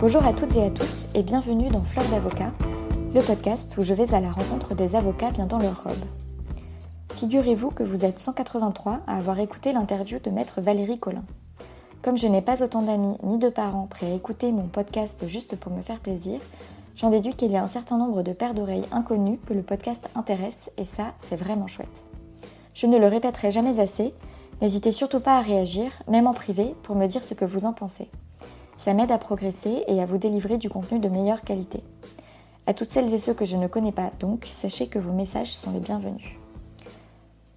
Bonjour à toutes et à tous et bienvenue dans Fleur d'avocat, le podcast où je vais à la rencontre des avocats bien dans leur robe. Figurez-vous que vous êtes 183 à avoir écouté l'interview de maître Valérie Collin. Comme je n'ai pas autant d'amis ni de parents prêts à écouter mon podcast juste pour me faire plaisir, j'en déduis qu'il y a un certain nombre de paires d'oreilles inconnues que le podcast intéresse et ça, c'est vraiment chouette. Je ne le répéterai jamais assez, n'hésitez surtout pas à réagir, même en privé, pour me dire ce que vous en pensez. Ça m'aide à progresser et à vous délivrer du contenu de meilleure qualité. À toutes celles et ceux que je ne connais pas donc, sachez que vos messages sont les bienvenus.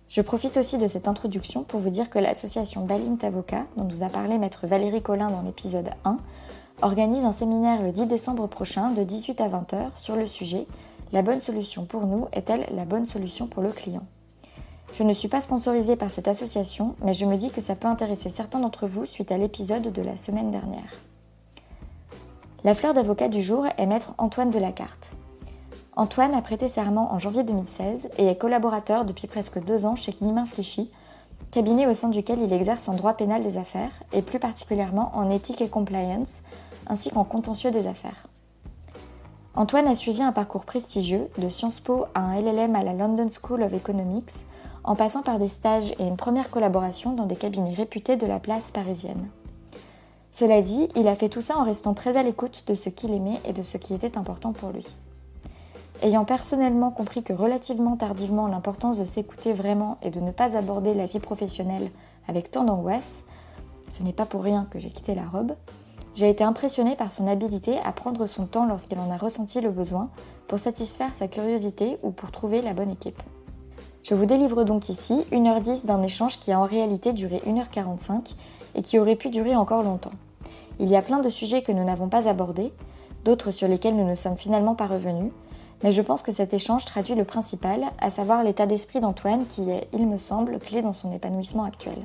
Je profite aussi de cette introduction pour vous dire que l'association Balint Avocat, dont nous a parlé maître Valérie Collin dans l'épisode 1, organise un séminaire le 10 décembre prochain de 18 à 20h sur le sujet « La bonne solution pour nous est-elle la bonne solution pour le client ?» Je ne suis pas sponsorisée par cette association, mais je me dis que ça peut intéresser certains d'entre vous suite à l'épisode de la semaine dernière. La fleur d'avocat du jour est maître Antoine Delacarte. Antoine a prêté serment en janvier 2016 et est collaborateur depuis presque 2 ans chez Gnimin Flichy, cabinet au sein duquel il exerce en droit pénal des affaires et plus particulièrement en éthique et compliance, ainsi qu'en contentieux des affaires. Antoine a suivi un parcours prestigieux, de Sciences Po à un LLM à la London School of Economics, en passant par des stages et une première collaboration dans des cabinets réputés de la place parisienne. Cela dit, il a fait tout ça en restant très à l'écoute de ce qu'il aimait et de ce qui était important pour lui. Ayant personnellement compris que relativement tardivement l'importance de s'écouter vraiment et de ne pas aborder la vie professionnelle avec tant d'angoisse, ce n'est pas pour rien que j'ai quitté la robe, j'ai été impressionnée par son habileté à prendre son temps lorsqu'il en a ressenti le besoin pour satisfaire sa curiosité ou pour trouver la bonne équipe. Je vous délivre donc ici 1h10 d'un échange qui a en réalité duré 1h45 et qui aurait pu durer encore longtemps. Il y a plein de sujets que nous n'avons pas abordés, d'autres sur lesquels nous ne sommes finalement pas revenus, mais je pense que cet échange traduit le principal, à savoir l'état d'esprit d'Antoine qui est, il me semble, clé dans son épanouissement actuel.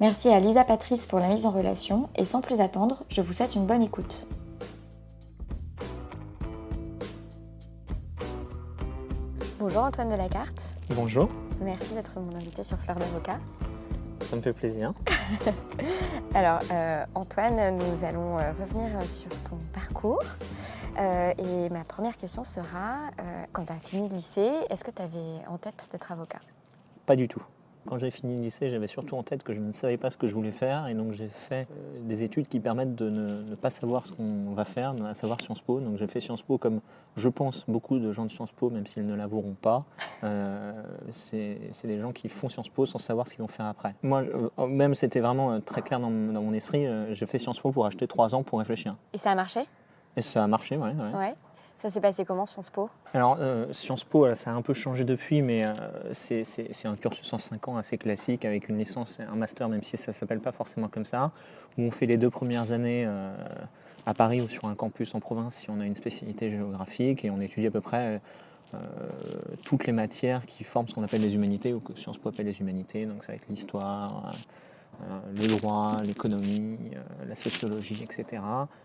Merci à Lisa Patrice pour la mise en relation et sans plus attendre, je vous souhaite une bonne écoute. Bonjour Antoine Delacarte. Bonjour. Merci d'être mon invité sur Fleur d'avocat. Ça me fait plaisir. Alors Antoine, nous allons revenir sur ton parcours. Et ma première question sera, quand tu as fini le lycée, est-ce que tu avais en tête d'être avocat ? Pas du tout. Quand j'ai fini le lycée, j'avais surtout en tête que je ne savais pas ce que je voulais faire. Et donc j'ai fait des études qui permettent de ne pas savoir ce qu'on va faire, à savoir Sciences Po. Donc j'ai fait Sciences Po comme je pense beaucoup de gens de Sciences Po, même s'ils ne l'avoueront pas. C'est des gens qui font Sciences Po sans savoir ce qu'ils vont faire après. Moi, même c'était vraiment très clair dans mon esprit. J'ai fait Sciences Po pour acheter 3 ans pour réfléchir. Et ça a marché ? Et ça a marché, ouais. Ouais. Ça s'est passé comment, Sciences Po ? Alors, Sciences Po, ça a un peu changé depuis, mais c'est un cursus en 5 ans assez classique, avec une licence et un master, même si ça ne s'appelle pas forcément comme ça, où on fait les 2 premières années à Paris ou sur un campus en province si on a une spécialité géographique, et on étudie à peu près toutes les matières qui forment ce qu'on appelle les humanités, ou que Sciences Po appelle les humanités, donc ça va être l'histoire, le droit, l'économie, la sociologie, etc.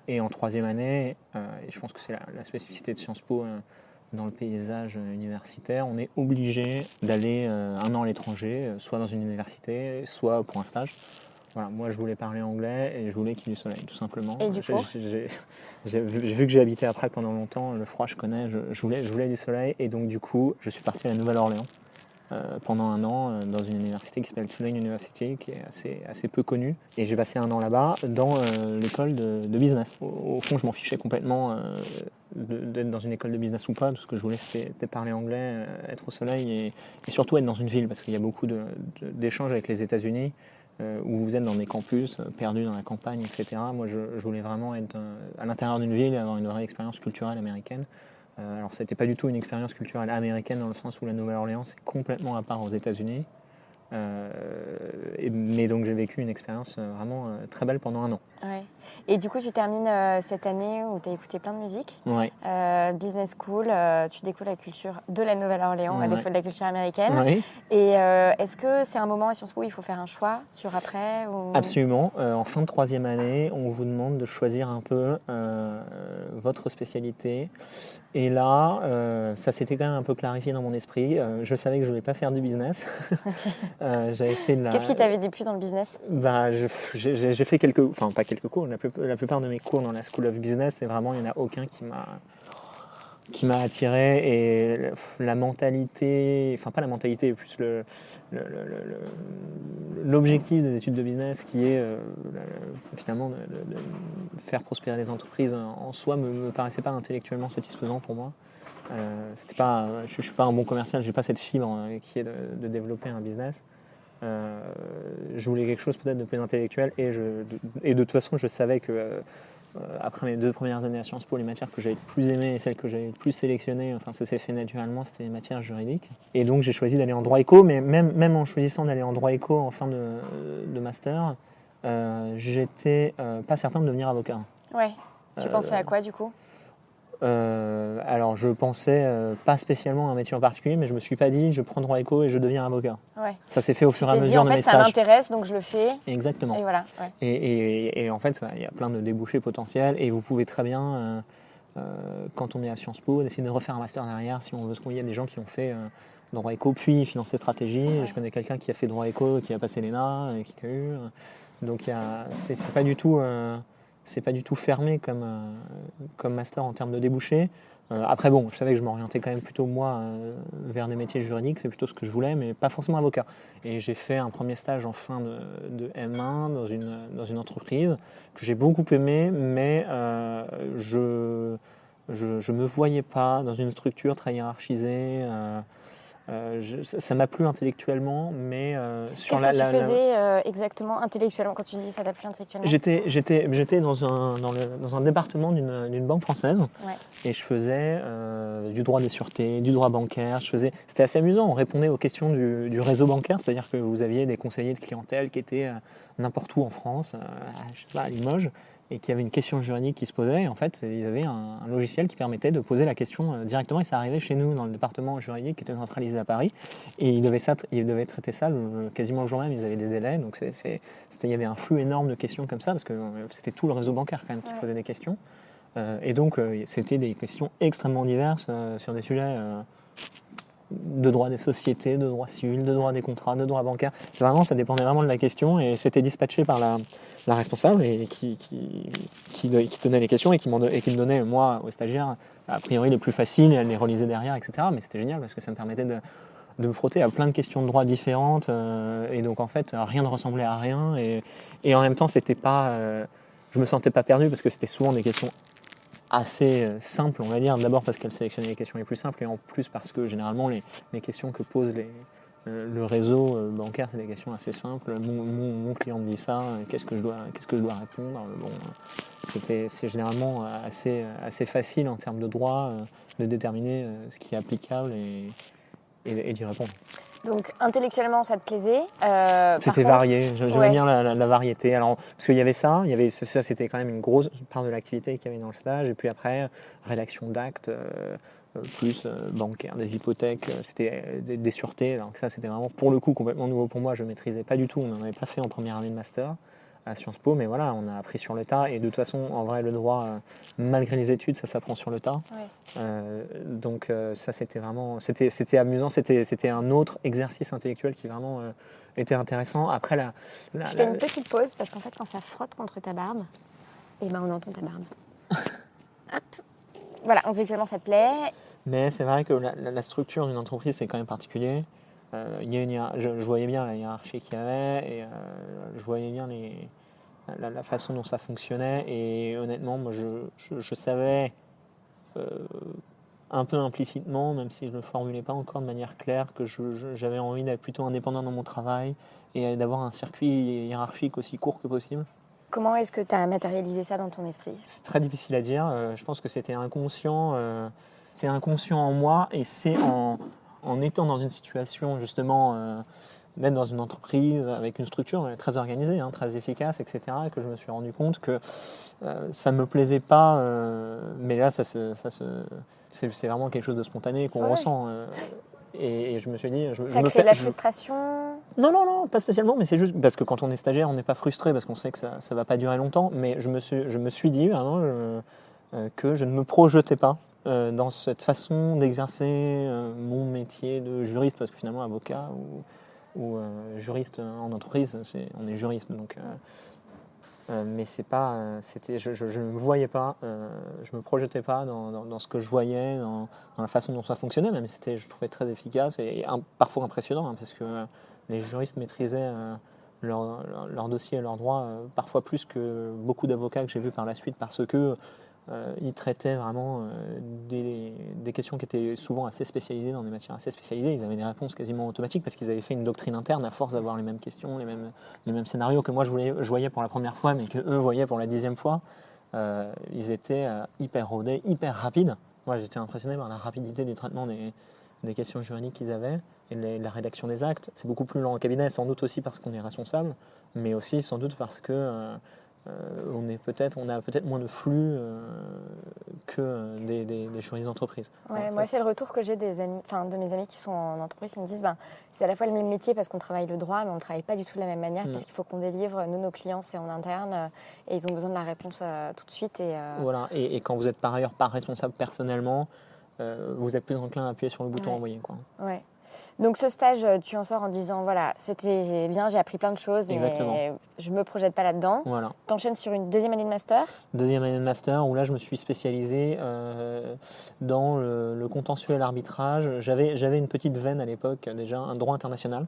Et en 3e année, et je pense que c'est la spécificité de Sciences Po dans le paysage universitaire, on est obligé d'aller 1 an à l'étranger, soit dans une université, soit pour un stage. Voilà, moi je voulais parler anglais et je voulais qu'il y ait du soleil, tout simplement. Et du coup j'ai vu que j'ai habité à Prague pendant longtemps, le froid je connais, je voulais du soleil, et donc du coup je suis parti à la Nouvelle-Orléans pendant 1 an dans une université qui s'appelle Tulane University, qui est assez peu connue, et j'ai passé 1 an là-bas dans l'école de business. Au fond, je m'en fichais complètement d'être dans une école de business ou pas. Tout ce que je voulais, c'était parler anglais, être au soleil et surtout être dans une ville, parce qu'il y a beaucoup d'échanges avec les États-Unis où vous êtes dans des campus perdus dans la campagne, etc. Moi, je voulais vraiment être à l'intérieur d'une ville et avoir une vraie expérience culturelle américaine. Alors, c'était pas du tout une expérience culturelle américaine dans le sens où la Nouvelle-Orléans c'est complètement à part aux États-Unis. Mais donc j'ai vécu une expérience vraiment très belle pendant 1 an. Ouais. Et du coup, tu termines cette année où tu as écouté plein de musique. Ouais. Business School, tu découvres la culture de la Nouvelle-Orléans, à défaut de la culture américaine. Ouais. Et est-ce que c'est un moment à Sciences Po où il faut faire un choix sur après ou... Absolument. En fin de 3e année, on vous demande de choisir un peu votre spécialité. Et là, ça s'était quand même un peu clarifié dans mon esprit. Je savais que je ne voulais pas faire du business. J'avais fait de la... Qu'est-ce qui t'avait déplu dans le business ? J'ai fait quelques... Enfin, pas quelques cours. La plupart de mes cours dans la School of Business, c'est vraiment, il n'y en a aucun qui m'a attiré, et la mentalité, enfin pas la mentalité, plus l'objectif des études de business qui est finalement de faire prospérer les entreprises en soi me paraissait pas intellectuellement satisfaisant pour moi. C'était pas, je suis pas un bon commercial, j'ai pas cette fibre qui est de développer un business. Je voulais quelque chose peut-être de plus intellectuel, et de toute façon je savais que après mes 2 premières années à Sciences Po, les matières que j'avais le plus aimées et celles que j'avais le plus sélectionnées, enfin ça s'est fait naturellement, c'était les matières juridiques. Et donc j'ai choisi d'aller en droit éco, mais même en choisissant d'aller en droit éco en fin de master, j'étais pas certain de devenir avocat. Ouais. Tu pensais à quoi du coup ? Alors je pensais pas spécialement à un métier en particulier, mais je me suis pas dit je prends droit éco et je deviens avocat. Ouais. Ça s'est fait au fur et à mesure de mes ça stages. m'intéresse donc je le fais. Exactement. Et voilà. Ouais. Et en fait, il y a plein de débouchés potentiels, et vous pouvez très bien, quand on est à Sciences Po, essayer de refaire un master derrière si on veut. Il y a des gens qui ont fait droit éco puis finance et stratégie. Ouais. Je connais quelqu'un qui a fait droit éco, qui a passé l'ENA et qui a eu. Donc c'est pas du tout. C'est pas du tout fermé comme master en termes de débouchés. Après, bon, je savais que je m'orientais quand même plutôt, moi, vers des métiers juridiques. C'est plutôt ce que je voulais, mais pas forcément avocat. Et j'ai fait un premier stage en fin de M1 dans une entreprise que j'ai beaucoup aimé, mais je me voyais pas dans une structure très hiérarchisée. Ça m'a plu intellectuellement, mais sur Qu'est-ce que tu faisais exactement intellectuellement quand tu dis ça t'a plu intellectuellement ? J'étais dans un département d'une banque française, ouais. Et je faisais du droit des sûretés, du droit bancaire. C'était assez amusant, on répondait aux questions du réseau bancaire, c'est-à-dire que vous aviez des conseillers de clientèle qui étaient n'importe où en France, je sais pas, à Limoges, et qui avait une question juridique qui se posait. Et en fait, ils avaient un logiciel qui permettait de poser la question directement, et ça arrivait chez nous dans le département juridique qui était centralisé à Paris. Et ils devaient traiter ça quasiment le jour même, ils avaient des délais. Donc il y avait un flux énorme de questions comme ça, parce que c'était tout le réseau bancaire quand même qui posait des questions. Et donc c'était des questions extrêmement diverses sur des sujets de droit des sociétés, de droit civil, de droit des contrats, de droit bancaire. Vraiment, ça dépendait vraiment de la question, et c'était dispatché par la responsable, et qui donnait les questions et qui me donnait, moi, aux stagiaires, a priori les plus faciles, et elle les relisait derrière, etc. Mais c'était génial parce que ça me permettait de me frotter à plein de questions de droit différentes, et donc en fait rien ne ressemblait à rien, et en même temps c'était pas, je me sentais pas perdu parce que c'était souvent des questions assez simples, on va dire, d'abord parce qu'elle sélectionnait les questions les plus simples, et en plus parce que généralement les questions que pose le réseau bancaire, c'est des questions assez simples. Mon client me dit ça, qu'est-ce que je dois répondre. Bon, c'est généralement assez facile en termes de droit de déterminer ce qui est applicable et d'y répondre. Donc intellectuellement ça te plaisait. C'était varié, j'aimais bien la variété. Alors, parce qu'il y avait ça, c'était quand même une grosse part de l'activité qu'il y avait dans le stage, et puis après, rédaction d'actes, plus bancaire, des hypothèques, c'était des sûretés. Donc ça, c'était vraiment pour le coup complètement nouveau pour moi, je ne maîtrisais pas du tout, on n'en avait pas fait en première année de master à Sciences Po, mais voilà, on a appris sur le tas, et de toute façon, en vrai, le droit, malgré les études, ça s'apprend sur le tas. Ouais. Donc ça, c'était vraiment, c'était amusant, c'était un autre exercice intellectuel qui vraiment était intéressant. Après, je fais une petite pause, parce qu'en fait, quand ça frotte contre ta barbe, et ben on entend ta barbe. Hop. Voilà, intellectuellement, ça te plaît. Mais c'est vrai que la structure d'une entreprise, c'est quand même particulier. Je voyais bien la hiérarchie qu'il y avait, et je voyais bien la façon dont ça fonctionnait, et honnêtement, moi je savais un peu implicitement, même si je ne le formulais pas encore de manière claire, que j'avais envie d'être plutôt indépendant dans mon travail et d'avoir un circuit hiérarchique aussi court que possible. Comment est-ce que tu as matérialisé ça dans ton esprit ? C'est très difficile à dire, je pense que c'était inconscient, c'est inconscient en moi, et c'est en étant dans une situation justement, même dans une entreprise avec une structure très organisée, très efficace, etc., que je me suis rendu compte que ça ne me plaisait pas, mais là c'est vraiment quelque chose de spontané qu'on ressent, et je me suis dit... Ça crée de la frustration ? Non, pas spécialement, mais c'est juste parce que quand on est stagiaire, on n'est pas frustré parce qu'on sait que ça ne va pas durer longtemps, mais je me suis dit vraiment que je ne me projetais pas dans cette façon d'exercer mon métier de juriste, parce que finalement avocat ou juriste en entreprise, on est juriste, donc mais c'est pas, je ne me voyais pas, je me projetais pas dans ce que je voyais, dans la façon dont ça fonctionnait, même si je trouvais très efficace et parfois impressionnant, hein, parce que les juristes maîtrisaient leur dossier et leurs droits parfois plus que beaucoup d'avocats que j'ai vus par la suite, parce que ils traitaient vraiment des questions qui étaient souvent assez spécialisées, dans des matières assez spécialisées. Ils avaient des réponses quasiment automatiques parce qu'ils avaient fait une doctrine interne à force d'avoir les mêmes questions, les mêmes scénarios que moi je voyais pour la première fois, mais que eux voyaient pour la 10e fois. Ils étaient hyper rodés, hyper rapides. Moi, j'étais impressionné par la rapidité du traitement des questions juridiques qu'ils avaient et de la rédaction des actes. C'est beaucoup plus lent au cabinet, sans doute aussi parce qu'on est responsable, mais aussi sans doute parce que on a peut-être moins de flux que des juristes d'entreprise. Ouais, moi, c'est le retour que j'ai de mes amis qui sont en entreprise. Ils me disent c'est à la fois le même métier parce qu'on travaille le droit, mais on ne travaille pas du tout de la même manière parce qu'il faut qu'on délivre. Nous, nos clients, c'est en interne et ils ont besoin de la réponse tout de suite. Voilà. Et quand vous êtes par ailleurs pas responsable personnellement, vous êtes plus enclin à appuyer sur le bouton envoyer, quoi. Ouais. Donc ce stage, tu en sors en disant voilà, c'était bien, j'ai appris plein de choses, Exactement. mais je me projette pas là-dedans. Voilà. T'enchaînes sur une deuxième année de master. Deuxième année de master où là je me suis spécialisé dans le contentieux et l'arbitrage. J'avais une petite veine à l'époque, déjà un droit international.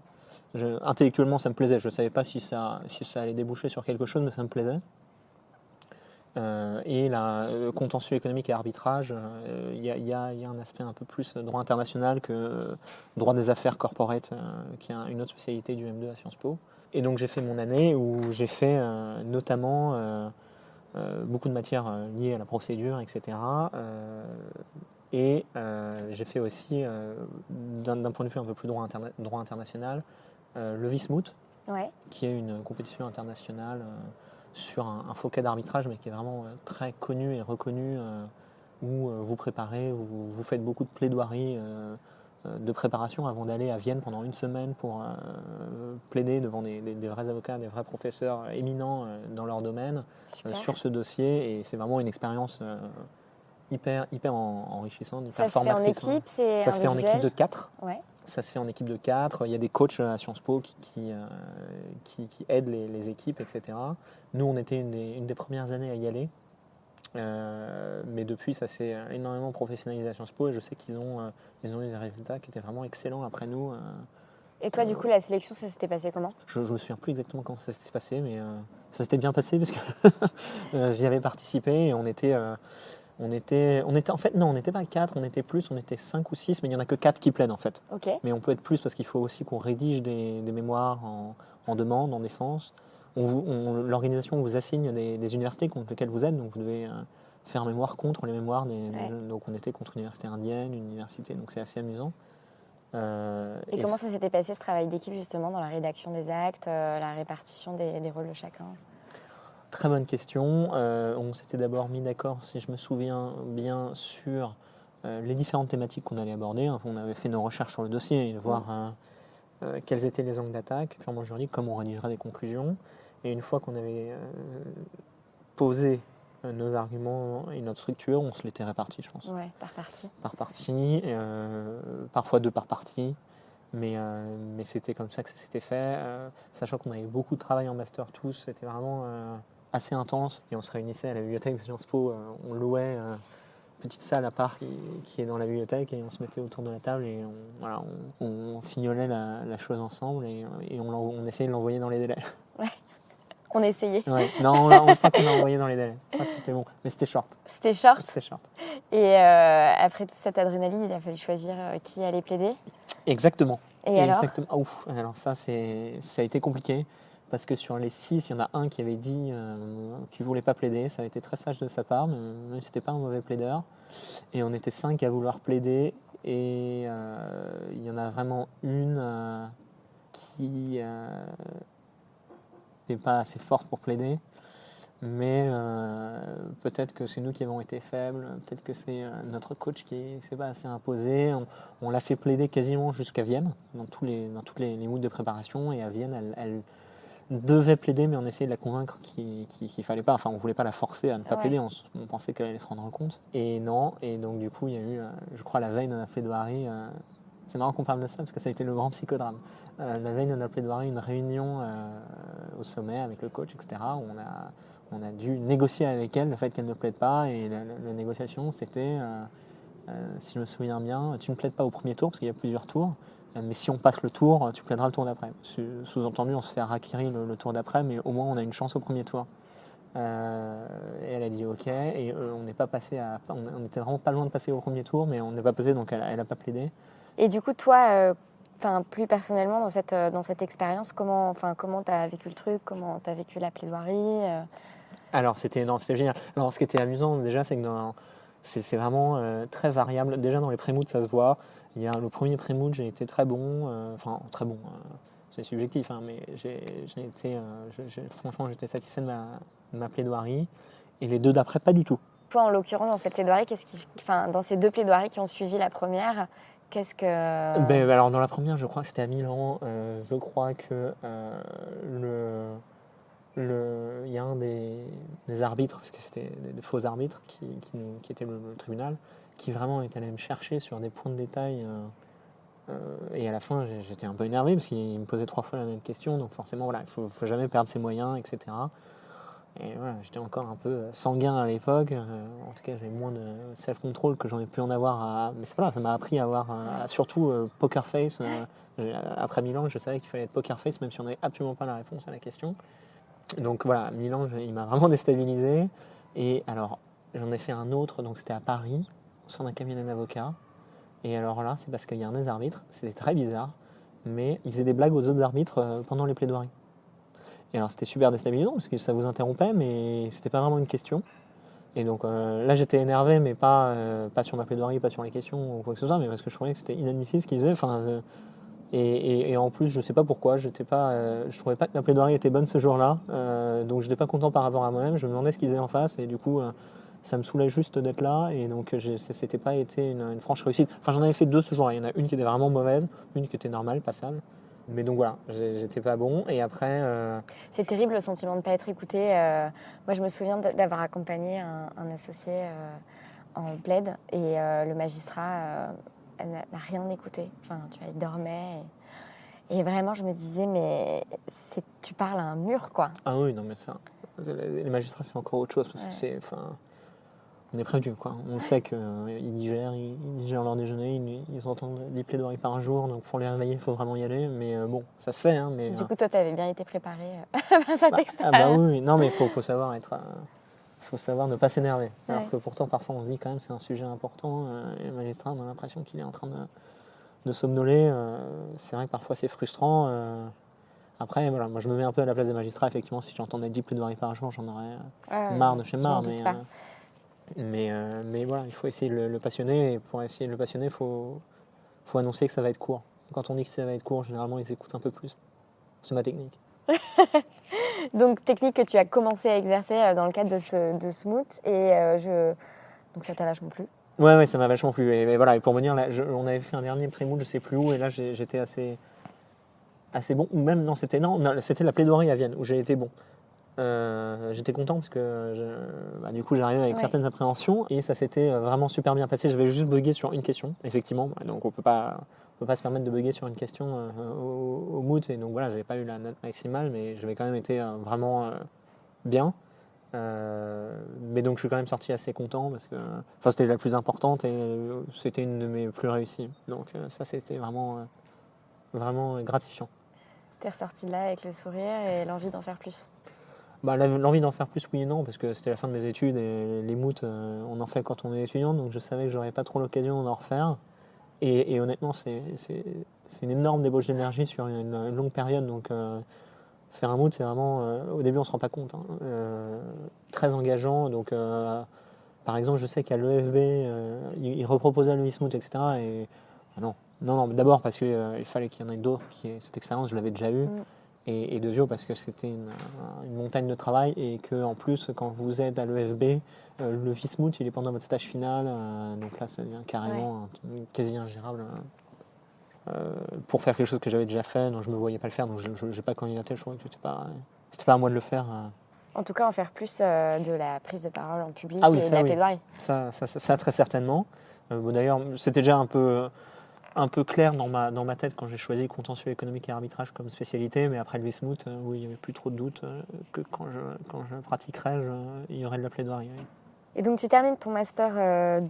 Intellectuellement ça me plaisait, je ne savais pas si ça allait déboucher sur quelque chose, mais ça me plaisait. Et le contentieux économique et arbitrage, il y a un aspect un peu plus droit international que droit des affaires corporate, qui est une autre spécialité du M2 à Sciences Po. Et donc j'ai fait mon année où j'ai fait notamment beaucoup de matières liées à la procédure, etc. Et j'ai fait aussi, d'un point de vue un peu plus droit international, le Vismout, qui est une compétition internationale sur un faux cas d'arbitrage, mais qui est vraiment très connu et reconnu, où vous préparez, vous faites beaucoup de plaidoiries de préparation avant d'aller à Vienne pendant une semaine pour plaider devant des vrais avocats, des vrais professeurs éminents dans leur domaine sur ce dossier. Et c'est vraiment une expérience hyper enrichissante, hyper formatrice. Ça se fait en équipe, c'est Ça se fait en équipe de 4. Ouais. Ça se fait en équipe de 4. Il y a des coachs à Sciences Po qui aident les équipes, etc. Nous, on était une des premières années à y aller. Mais depuis, ça s'est énormément professionnalisé à Sciences Po et je sais qu'ils ont eu des résultats qui étaient vraiment excellents après nous. Et toi, du coup, la sélection, ça s'était passé comment ? Je ne me souviens plus exactement comment ça s'était passé, mais ça s'était bien passé parce que j'y avais participé et on était en fait, non, on n'était pas 4, on était plus, on était 5 ou 6, mais il n'y en a que 4 qui plaident en fait. Okay. Mais on peut être plus parce qu'il faut aussi qu'on rédige des mémoires en demande, en défense. L'organisation vous assigne des universités contre lesquelles vous êtes, donc vous devez faire mémoire contre les mémoires. Donc on était contre une université indienne, une université, donc c'est assez amusant. Et comment ça s'était passé ce travail d'équipe justement dans la rédaction des actes, la répartition des rôles de chacun ? Très bonne question. On s'était d'abord mis d'accord, si je me souviens bien, sur les différentes thématiques qu'on allait aborder. On avait fait nos recherches sur le dossier et voir quels étaient les angles d'attaque, purement juridique, comment on rédigerait des conclusions. Et une fois qu'on avait posé nos arguments et notre structure, on se l'était réparti, je pense. Ouais, par partie. Par partie, parfois 2 par partie. Mais c'était comme ça que ça s'était fait. Sachant qu'on avait beaucoup de travail en master tous, c'était vraiment assez intense. Et on se réunissait à la bibliothèque de Sciences Po, on louait une petite salle à part qui est dans la bibliothèque et on se mettait autour de la table et on fignolait la chose ensemble et on essayait de l'envoyer dans les délais. Ouais, on essayait. Ouais. Non, je crois qu'on l'a envoyé dans les délais. Je crois que c'était bon, mais c'était short. C'était short. C'était short. Et après toute cette adrénaline, il a fallu choisir qui allait plaider. Exactement. Et alors ? Alors ça a été compliqué. Parce que sur les 6, il y en a un qui avait dit qu'il ne voulait pas plaider. Ça a été très sage de sa part, mais même si ce n'était pas un mauvais plaideur. Et on était 5 à vouloir plaider. Et il y en a vraiment une qui n'est pas assez forte pour plaider. Mais peut-être que c'est nous qui avons été faibles. Peut-être que c'est notre coach qui ne s'est pas assez imposé. On l'a fait plaider quasiment jusqu'à Vienne, dans toutes les moods de préparation. Et à Vienne, elle devait plaider, mais on essayait de la convaincre qu'il fallait pas. Enfin, on voulait pas la forcer à ne pas plaider. On pensait qu'elle allait se rendre compte. Et non. Et donc, du coup, il y a eu, je crois, la veille de la plaidoirie, C'est marrant qu'on parle de ça parce que ça a été le grand psychodrame. La veille de notre plaidoirie, une réunion au sommet avec le coach, etc., où on a dû négocier avec elle le fait qu'elle ne plaide pas. Et la négociation, c'était, si je me souviens bien, tu ne plaides pas au premier tour parce qu'il y a plusieurs tours. Mais si on passe le tour, tu plaideras le tour d'après. Sous-entendu, on se fait harakiri le tour d'après, mais au moins on a une chance au premier tour. Et elle a dit ok, et on n'est pas passé on était vraiment pas loin de passer au premier tour, mais on n'est pas passé, donc elle a pas plaidé. Et du coup, toi, plus personnellement dans cette expérience, comment tu as vécu le truc, comment tu as vécu la plaidoirie Alors c'était génial. Alors ce qui était amusant déjà, c'est que c'est vraiment très variable. Déjà dans les pré-moods, ça se voit. Il y a le premier pré-mood, j'ai été très bon, très bon. C'est subjectif, hein, mais franchement, j'étais satisfait de ma plaidoirie. Et les deux d'après, pas du tout. Toi, en l'occurrence, dans cette plaidoirie, dans ces 2 plaidoiries qui ont suivi la première, qu'est-ce que... Alors dans la première, je crois que c'était à Milan. Je crois que il y a un des arbitres, parce que c'était des faux arbitres qui étaient le tribunal, qui vraiment est allé me chercher sur des points de détail. Et à la fin, j'étais un peu énervé parce qu'il me posait 3 fois la même question. Donc forcément, voilà, il faut jamais perdre ses moyens, etc. Et voilà, j'étais encore un peu sanguin à l'époque. En tout cas, j'avais moins de self-control que j'en ai pu en avoir. Mais ça m'a appris à avoir surtout poker face. Après Milan, je savais qu'il fallait être poker face, même si on n'avait absolument pas la réponse à la question. Donc voilà, Milan, il m'a vraiment déstabilisé. Et alors, j'en ai fait un autre, donc c'était à Paris, au sein d'un cabinet d'avocats. Et alors là, c'est parce qu'il y a un des arbitres, c'était très bizarre, mais il faisait des blagues aux autres arbitres pendant les plaidoiries. Et alors c'était super déstabilisant parce que ça vous interrompait, mais c'était pas vraiment une question. Et donc là, j'étais énervé, mais pas sur ma plaidoirie, pas sur les questions ou quoi que ce soit, mais parce que je trouvais que c'était inadmissible ce qu'il faisait. Et en plus, je sais pas pourquoi, je trouvais pas que ma plaidoirie était bonne ce jour-là, donc je n'étais pas content par rapport à moi-même. Je me demandais ce qu'il faisait en face, et du coup, ça me saoulait juste d'être là, et donc c'était pas été une franche réussite. Enfin, j'en avais fait 2 ce jour-là. Il y en a une qui était vraiment mauvaise, une qui était normale, passable. Mais donc voilà, j'étais pas bon. Et après, C'est terrible le sentiment de ne pas être écouté. Moi, je me souviens d'avoir accompagné un associé en plaide, et le magistrat n'a rien écouté. Enfin, il dormait. Et vraiment, je me disais, mais tu parles à un mur, quoi. Ah oui, non, mais ça, les magistrats, c'est encore autre chose, parce que on est prévenu, quoi. On sait qu'ils digèrent leur déjeuner, ils entendent 10 plaidoiries par jour, donc pour les réveiller, il faut vraiment y aller. Mais bon, ça se fait. Hein, mais, du coup, toi, tu avais bien été préparé à cette expérience. Oui, non, mais il faut savoir faut savoir ne pas s'énerver. Alors que pourtant, parfois, on se dit quand même c'est un sujet important. Et le magistrat, on a l'impression qu'il est en train de somnoler. C'est vrai que parfois, c'est frustrant. Après, voilà, moi, je me mets un peu à la place des magistrats. Effectivement, si j'entendais 10 plaidoiries par jour, j'en aurais marre de chez marre. Mais voilà, il faut essayer de le passionner. Et pour essayer de le passionner, il faut annoncer que ça va être court. Quand on dit que ça va être court, généralement, ils écoutent un peu plus. C'est ma technique. Donc, technique que tu as commencé à exercer dans le cadre de ce moot. Donc, ça t'a vachement plu. Ouais, ça m'a vachement plu. Et voilà, et pour venir, là, on avait fait un dernier pré-mood, je sais plus où, et là, j'étais assez bon. Ou même, non, c'était la plaidoirie à Vienne, où j'ai été bon. J'étais content parce que du coup j'arrivais avec certaines appréhensions et ça s'était vraiment super bien passé. J'avais juste bugué sur une question, effectivement, donc on peut pas se permettre de bugger sur une question au moot, et donc voilà, j'avais pas eu la note maximale, mais j'avais quand même été vraiment bien. Mais donc je suis quand même sorti assez content parce que c'était la plus importante et c'était une de mes plus réussies, donc ça c'était vraiment gratifiant. T'es ressorti de là avec le sourire et l'envie d'en faire plus. L'envie d'en faire plus, oui et non, parce que c'était la fin de mes études et les moots, on en fait quand on est étudiant, donc je savais que j'aurais pas trop l'occasion d'en refaire. Et honnêtement, c'est une énorme débauche d'énergie sur une longue période, donc faire un mood, c'est vraiment, au début on se rend pas compte, hein, très engageant. Donc par exemple, je sais qu'à l'EFB, ils reproposaient le Wismoot, etc. Et non, mais d'abord parce qu'il fallait qu'il y en ait d'autres, cette expérience, je l'avais déjà eue. Et deuxièmement parce que c'était une montagne de travail et que en plus quand vous êtes à l'EFB, le Wismoot il est pendant votre stage final, donc là ça devient carrément quasi ingérable pour faire quelque chose que j'avais déjà fait, donc je me voyais pas le faire, donc je n'ai pas candidaté, je trouvais que c'était pas à moi de le faire. En tout cas, en faire plus de la prise de parole en public et de la plaidoirie. Ça très certainement. D'ailleurs c'était déjà un peu un peu clair dans ma tête quand j'ai choisi contentieux économique et arbitrage comme spécialité, mais après le Wismut, où il n'y avait plus trop de doute que quand je pratiquerai, il y aurait de la plaidoirie. Oui. Et donc tu termines ton master 2,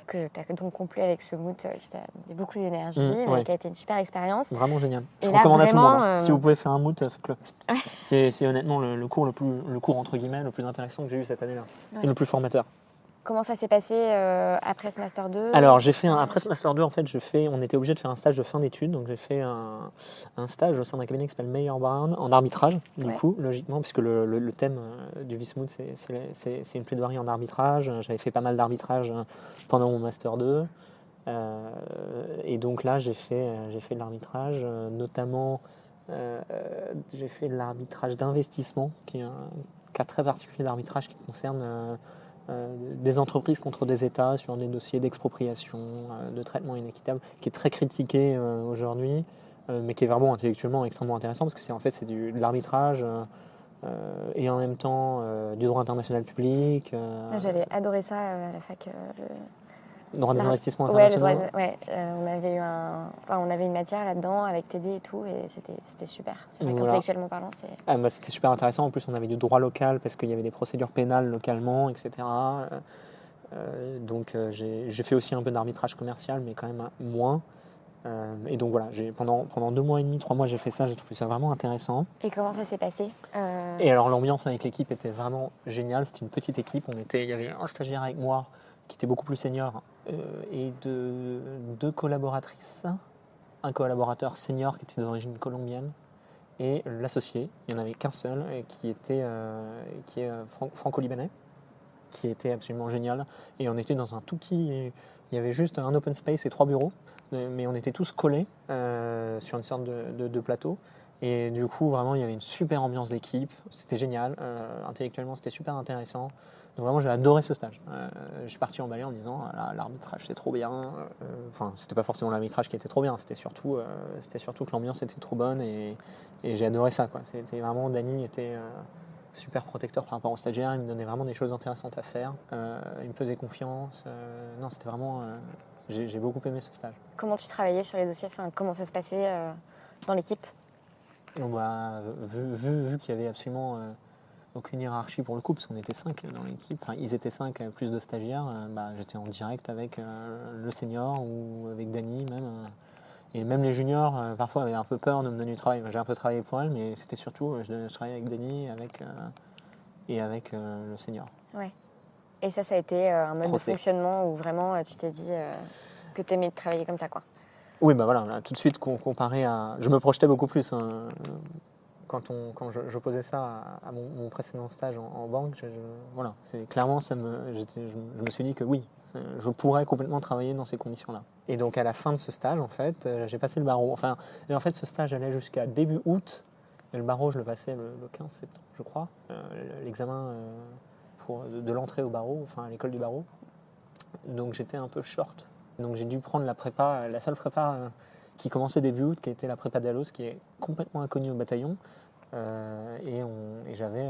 que tu as donc conclu avec ce MOOC qui t'a donné beaucoup d'énergie, mais qui a été une super expérience. Vraiment génial. Je et là, recommande à tout le monde. vraiment, Si vous pouvez faire un MOOC, faites-le. Ouais. C'est honnêtement le cours entre guillemets le plus intéressant que j'ai eu cette année-là. Et le plus formateur. Comment ça s'est passé après ce master 2 ? Alors après ce master 2, en fait, on était obligé de faire un stage de fin d'études. Donc j'ai fait un stage au sein d'un cabinet qui s'appelle Mayer Brown en arbitrage, du coup, logiquement, puisque le thème du Wismut, c'est une plaidoirie en arbitrage. J'avais fait pas mal d'arbitrage pendant mon master 2. Et donc là, j'ai fait de l'arbitrage, notamment j'ai fait de l'arbitrage d'investissement, qui est un cas très particulier d'arbitrage qui concerne des entreprises contre des États sur des dossiers d'expropriation, de traitement inéquitable, qui est très critiqué aujourd'hui, mais qui est vraiment intellectuellement extrêmement intéressant parce que c'est de l'arbitrage et en même temps du droit international public. J'avais adoré ça à la fac. Droit des investissements internationaux. On avait une matière là-dedans avec TD et tout, et c'était super. C'est vrai qu'intellectuellement parlant, c'était super intéressant. En plus, on avait du droit local parce qu'il y avait des procédures pénales localement, etc. Donc, j'ai fait aussi un peu d'arbitrage commercial, mais quand même moins. Et donc voilà, pendant 2 mois et demi, 3 mois, j'ai fait ça. J'ai trouvé ça vraiment intéressant. Et comment ça s'est passé Et alors, l'ambiance avec l'équipe était vraiment géniale. C'était une petite équipe. Il y avait un stagiaire avec moi qui était beaucoup plus senior, et 2 collaboratrices, un collaborateur senior qui était d'origine colombienne, et l'associé, il n'y en avait qu'un seul, qui est franco-libanais, qui était absolument génial. Et on était dans un tout petit... Il y avait juste un open space et 3 bureaux, mais on était tous collés sur une sorte de plateau. Et du coup, vraiment, il y avait une super ambiance d'équipe. C'était génial. Intellectuellement, c'était super intéressant. Donc vraiment, j'ai adoré ce stage. Je suis parti emballé en me disant l'arbitrage, c'est trop bien. Enfin, c'était pas forcément l'arbitrage qui était trop bien. C'était surtout que l'ambiance était trop bonne et j'ai adoré ça, quoi. C'était vraiment, Dany était super protecteur par rapport aux stagiaires. Il me donnait vraiment des choses intéressantes à faire. Il me faisait confiance. Non, c'était vraiment... j'ai beaucoup aimé ce stage. Comment tu travaillais sur les dossiers ? Enfin, comment ça se passait dans l'équipe ? Vu qu'il y avait absolument aucune hiérarchie pour le coup, parce qu'on était 5 dans l'équipe, enfin ils étaient 5 plus de stagiaires, j'étais en direct avec le senior ou avec Dany même. Et même les juniors parfois avaient un peu peur de me donner du travail. J'ai un peu travaillé pour elle, mais c'était surtout, je travaillais avec Dany et avec le senior. Ouais. Et ça a été un mode de fonctionnement où vraiment tu t'es dit que tu aimais travailler comme ça, quoi. Oui, voilà, tout de suite comparé à... Je me projetais beaucoup plus quand je posais ça à mon précédent stage en banque. Voilà, clairement, je me suis dit que oui, je pourrais complètement travailler dans ces conditions-là. Et donc à la fin de ce stage, en fait, j'ai passé le barreau. Enfin, et en fait, ce stage allait jusqu'à début août, et le barreau, je le passais le 15 septembre, je crois. L'examen de l'entrée au barreau, enfin à l'école du barreau. Donc j'étais un peu short. Donc j'ai dû prendre la seule prépa qui commençait début août, qui était la prépa d'Alos, qui est complètement inconnue au bataillon. Et j'avais,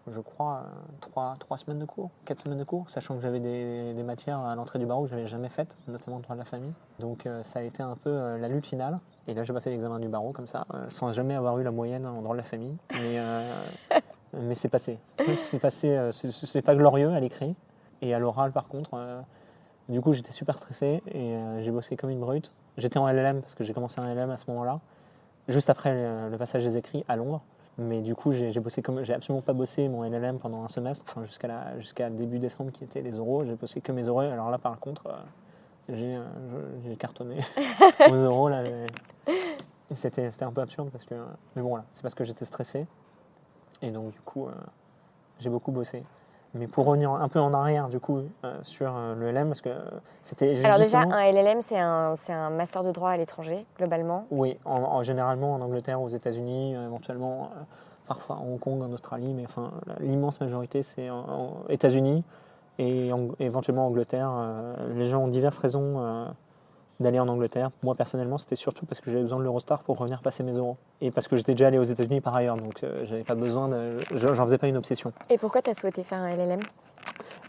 je crois, 3 semaines de cours, 4 semaines de cours, sachant que j'avais des matières à l'entrée du barreau que je n'avais jamais faites, notamment le droit de la famille. Donc ça a été un peu la lutte finale. Et là j'ai passé l'examen du barreau comme ça, sans jamais avoir eu la moyenne en droit de la famille. Mais c'est passé. C'est pas glorieux à l'écrit. Et à l'oral par contre... Du coup, j'étais super stressé et j'ai bossé comme une brute. J'étais en LLM parce que j'ai commencé un LLM à ce moment-là, juste après le passage des écrits à Londres. Mais du coup, j'ai absolument pas bossé mon LLM pendant un semestre, enfin jusqu'à début décembre qui étaient les oraux. J'ai bossé que mes oraux. Alors là, par contre, j'ai cartonné aux oraux. Là, c'était un peu absurde parce que, mais bon, voilà, c'est parce que j'étais stressé et donc du coup, j'ai beaucoup bossé. Mais pour revenir un peu en arrière, du coup, sur le LLM, parce que c'était... Alors déjà, un LLM, c'est un master de droit à l'étranger, globalement. Oui, généralement en Angleterre, aux États-Unis, éventuellement, parfois à Hong Kong, en Australie, mais enfin, l'immense majorité, c'est aux États-Unis et éventuellement en Angleterre. Les gens ont diverses raisons d'aller en Angleterre. Moi, personnellement, c'était surtout parce que j'avais besoin de l'Eurostar pour revenir passer mes oraux. Et parce que j'étais déjà allé aux États-Unis par ailleurs, donc j'avais pas besoin j'en faisais pas une obsession. Et pourquoi tu as souhaité faire un LLM ?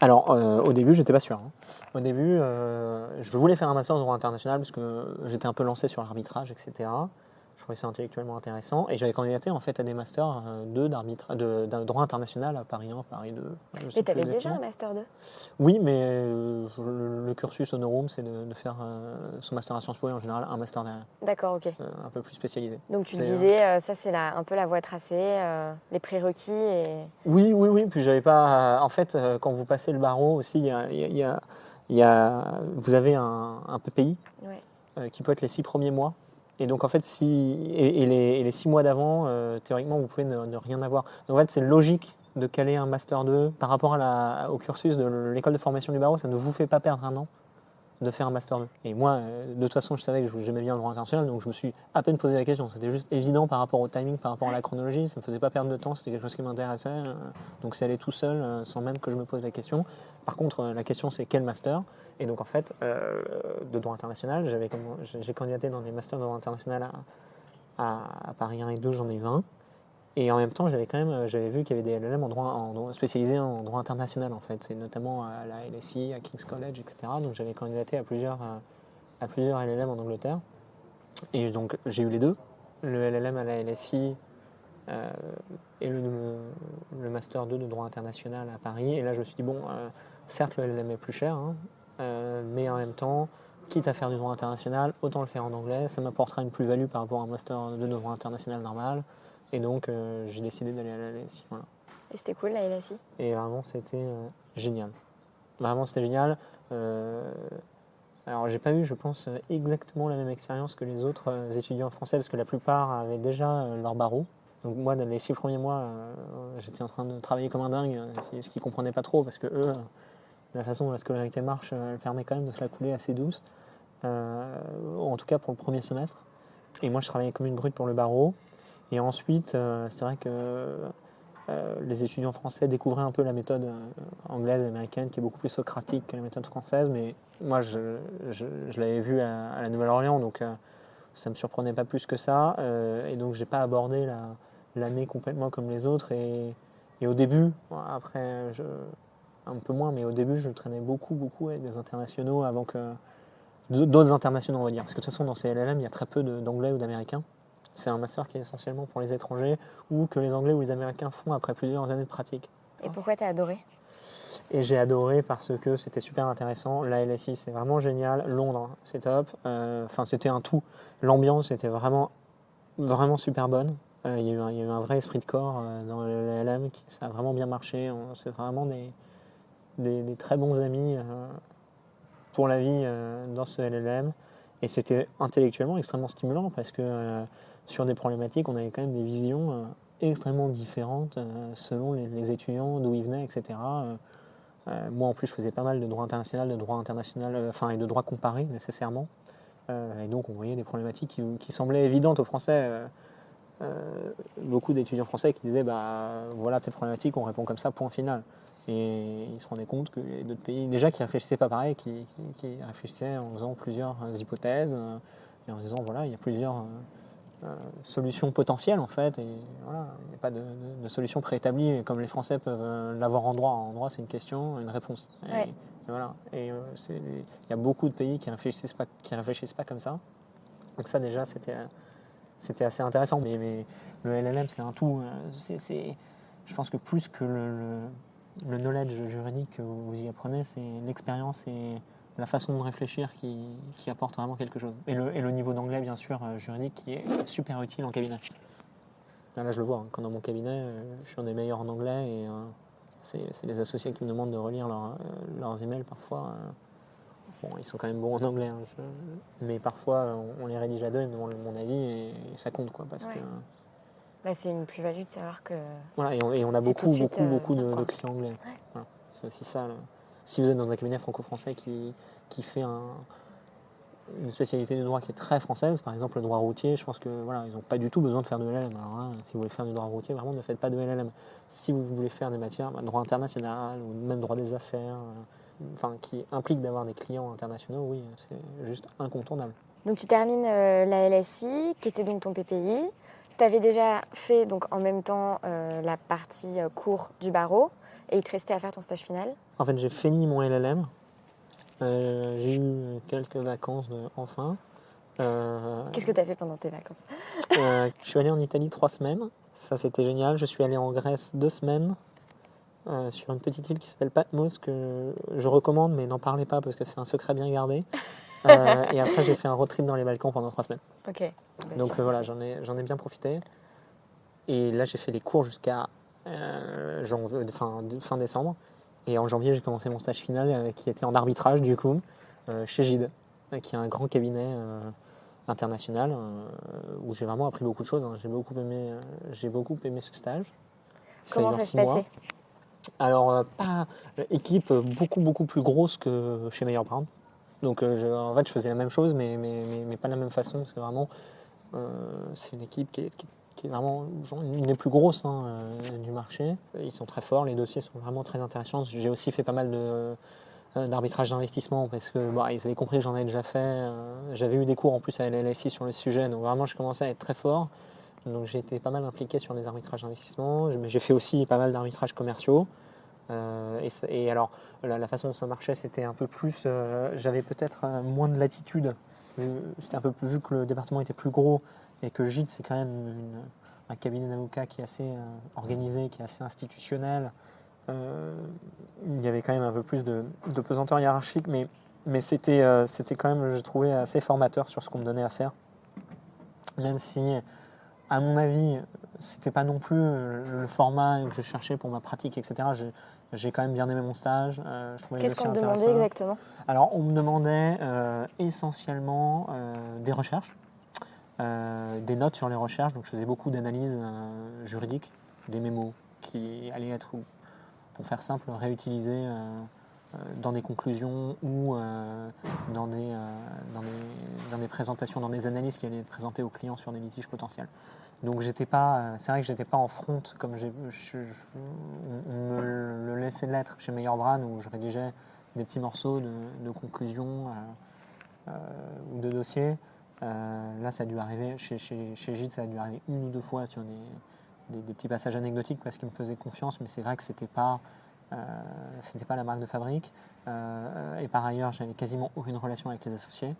Alors, au début, j'étais pas sûr. Hein. Au début, je voulais faire un master de droit international parce que j'étais un peu lancé sur l'arbitrage, etc. Je trouvais ça intellectuellement intéressant. Et j'avais candidaté en fait à des masters de droit international à Paris 1, Paris 2. Je sais Mais plus t'avais déjà exactement. un Master 2? Oui, mais le cursus honorum, c'est de faire son master à Sciences Po et en général un master derrière, D'accord, ok. un peu plus spécialisé. Donc tu C'est, disais, ça c'est un peu la voie tracée, les prérequis et... Oui. Puis j'avais pas. En fait, quand vous passez le barreau aussi, vous avez un PPI Ouais. qui peut être les 6 premiers mois. Et donc, en fait, les 6 mois d'avant, théoriquement, vous pouvez ne rien avoir. Donc, en fait, c'est logique de caler un Master 2 par rapport au cursus de l'école de formation du barreau. Ça ne vous fait pas perdre un an de faire un Master 2. Et moi, de toute façon, je savais que j'aimais bien le droit international, donc je me suis à peine posé la question. C'était juste évident par rapport au timing, par rapport à la chronologie. Ça ne me faisait pas perdre de temps, c'était quelque chose qui m'intéressait. Donc, c'est allé tout seul, sans même que je me pose la question. Par contre, la question, c'est quel Master ? Et donc, en fait, de droit international, j'ai candidaté dans des masters de droit international à Paris 1 et 2, j'en ai eu un. Et en même temps, j'avais vu qu'il y avait des LLM spécialisés en droit international, en fait. C'est notamment à la LSI, à King's College, etc. Donc, j'avais candidaté à plusieurs LLM en Angleterre. Et donc, j'ai eu les deux. Le LLM à la LSI et le Master 2 de droit international à Paris. Et là, je me suis dit, bon, certes, le LLM est plus cher, hein, mais en même temps, quitte à faire du droit international, autant le faire en anglais. Ça m'apportera une plus-value par rapport à un Master 2 de droit international normal. Et donc, j'ai décidé d'aller à la LSI. Voilà. Et c'était cool la LSI? Et vraiment, c'était génial. Vraiment, c'était génial. Alors, j'ai pas eu, je pense, exactement la même expérience que les autres étudiants français, parce que la plupart avaient déjà leur barreau. Donc moi, dans les 6 premiers mois, j'étais en train de travailler comme un dingue, ce qu'ils comprenaient pas trop, parce que eux, la façon dont la scolarité marche, elle permet quand même de se la couler assez douce, en tout cas pour le premier semestre. Et moi, je travaillais comme une brute pour le barreau. Et ensuite, c'est vrai que les étudiants français découvraient un peu la méthode anglaise et américaine, qui est beaucoup plus socratique que la méthode française, mais moi, je l'avais vu à la Nouvelle-Orléans, donc ça ne me surprenait pas plus que ça. Et donc, je n'ai pas abordé l'année complètement comme les autres. Et au début, après, un peu moins, mais au début, je traînais beaucoup avec des internationaux avant que... D'autres internationaux, on va dire. Parce que de toute façon, dans ces LLM, il y a très peu d'anglais ou d'américains. C'est un master qui est essentiellement pour les étrangers ou que les anglais ou les américains font après plusieurs années de pratique. Et pourquoi t'as adoré? Et j'ai adoré parce que c'était super intéressant. La LSI, c'est vraiment génial. Londres, c'est top. Enfin, c'était un tout. L'ambiance était vraiment super bonne. Il y a eu un vrai esprit de corps dans le LLM. Ça a vraiment bien marché. C'est vraiment des très bons amis pour la vie dans ce LLM. Et c'était intellectuellement extrêmement stimulant parce que sur des problématiques, on avait quand même des visions extrêmement différentes selon les étudiants, d'où ils venaient, etc. Moi, en plus, je faisais pas mal de droit international, et de droit comparé nécessairement. Et donc, on voyait des problématiques qui semblaient évidentes aux Français. Beaucoup d'étudiants français qui disaient, bah voilà, tes problématiques, on répond comme ça, point final. Et ils se rendaient compte qu'il y a d'autres pays, déjà qui réfléchissaient pas pareil, qui réfléchissaient en faisant plusieurs hypothèses, et en disant, voilà, il y a plusieurs solutions potentielles en fait, et voilà, il n'y a pas de solution préétablie comme les Français peuvent l'avoir en droit. En droit, c'est une question, une réponse. Ouais. Et voilà. Et il y a beaucoup de pays qui réfléchissent pas comme ça. Donc ça déjà, c'était assez intéressant. Mais le LLM, c'est un tout. Je pense que plus que le knowledge juridique que vous y apprenez, c'est l'expérience et la façon de réfléchir qui apporte vraiment quelque chose. Et le niveau d'anglais, bien sûr, juridique, qui est super utile en cabinet. Là, je le vois, hein, quand dans mon cabinet, je suis un des meilleurs en anglais et c'est les associés qui me demandent de relire leurs emails parfois. Bon, ils sont quand même bons en anglais, hein, mais parfois on les rédige à deux, ils me demandent mon avis et ça compte, quoi, parce que... Bah, c'est une plus-value de savoir que... Voilà, et on a c'est beaucoup bien, de clients anglais. Ouais. Voilà, c'est aussi ça. Là. Si vous êtes dans un cabinet franco-français qui fait une spécialité de droit qui est très française, par exemple le droit routier, je pense que voilà, ils n'ont pas du tout besoin de faire de LLM. Alors là, si vous voulez faire du droit routier, vraiment ne faites pas de LLM. Si vous voulez faire des matières, droit international ou même droit des affaires, qui impliquent d'avoir des clients internationaux, oui, c'est juste incontournable. Donc tu termines la LSI, qui était donc ton PPI. Tu avais déjà fait donc en même temps la partie cours du barreau. Et il te restait à faire ton stage final? En fait, j'ai fini mon LLM. J'ai eu quelques vacances enfin. Qu'est-ce que tu as fait pendant tes vacances? Je suis allé en Italie 3 semaines. Ça, c'était génial. Je suis allé en Grèce 2 semaines. Sur une petite île qui s'appelle Patmos, que je recommande, mais n'en parlez pas parce que c'est un secret bien gardé. Et après, j'ai fait un road trip dans les Balkans pendant 3 semaines. Ok. Bah, Donc voilà, j'en ai bien profité. Et là, j'ai fait les cours jusqu'à fin décembre. Et en janvier, j'ai commencé mon stage final qui était en arbitrage, du coup, chez Gide, qui est un grand cabinet international où j'ai vraiment appris beaucoup de choses. Hein. J'ai beaucoup aimé ce stage. Comment ça se passait? Alors, équipe beaucoup plus grosse que chez Meyer Brown. Donc, en fait, je faisais la même chose, mais pas de la même façon, parce que vraiment, c'est une équipe qui est vraiment une des plus grosses du marché. Ils sont très forts, les dossiers sont vraiment très intéressants. J'ai aussi fait pas mal d'arbitrage d'investissement, parce que ils avaient compris que j'en avais déjà fait. J'avais eu des cours en plus à LLSI sur le sujet, donc vraiment, je commençais à être très fort. Donc j'ai été pas mal impliqué sur des arbitrages d'investissement, mais j'ai fait aussi pas mal d'arbitrages commerciaux. Et alors, la façon dont ça marchait, c'était un peu plus. J'avais peut-être moins de latitude. C'était un peu plus, vu que le département était plus gros et que Gide, c'est quand même un cabinet d'avocats qui est assez organisé, qui est assez institutionnel. Il y avait quand même un peu plus de pesanteur hiérarchique, mais c'était quand même, je trouvais, assez formateur sur ce qu'on me donnait à faire. Même si, à mon avis, c'était pas non plus le format que je cherchais pour ma pratique, etc. J'ai quand même bien aimé mon stage. Qu'est-ce qu'on te demandait exactement? Alors, on me demandait essentiellement des recherches, des notes sur les recherches. Donc, je faisais beaucoup d'analyses juridiques, des mémos qui allaient être, pour faire simple, réutilisés dans des conclusions ou dans des présentations, dans des analyses qui allaient être présentées aux clients sur des litiges potentiels. Donc c'est vrai que j'étais pas en front comme on me le laissait l'être chez Meyer Brown, où je rédigeais des petits morceaux de conclusions ou de dossiers. Là, ça a dû arriver chez Gide, ça a dû arriver 1 ou 2 fois sur des petits passages anecdotiques parce qu'ils me faisaient confiance, mais c'est vrai que c'était pas la marque de fabrique. Et par ailleurs, j'avais quasiment aucune relation avec les associés.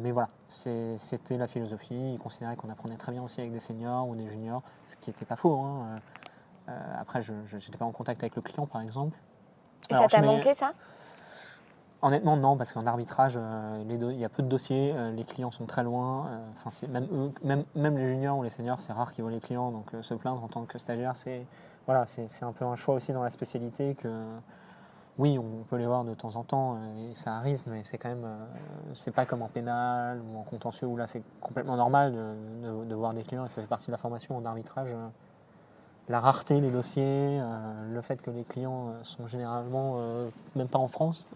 Mais voilà, c'était la philosophie. Ils considéraient qu'on apprenait très bien aussi avec des seniors ou des juniors, ce qui n'était pas faux. Hein. Après, je n'étais pas en contact avec le client, par exemple. Et alors, ça t'a manqué, ça? Honnêtement, non, parce qu'en arbitrage, il y a peu de dossiers, les clients sont très loin. Même eux, même les juniors ou les seniors, c'est rare qu'ils voient les clients. Donc, se plaindre en tant que stagiaire, c'est un peu un choix aussi dans la spécialité que... Oui, on peut les voir de temps en temps et ça arrive, mais c'est quand même, c'est pas comme en pénal ou en contentieux où là c'est complètement normal de voir des clients et ça fait partie de la formation en arbitrage. La rareté des dossiers, le fait que les clients sont généralement même pas en France,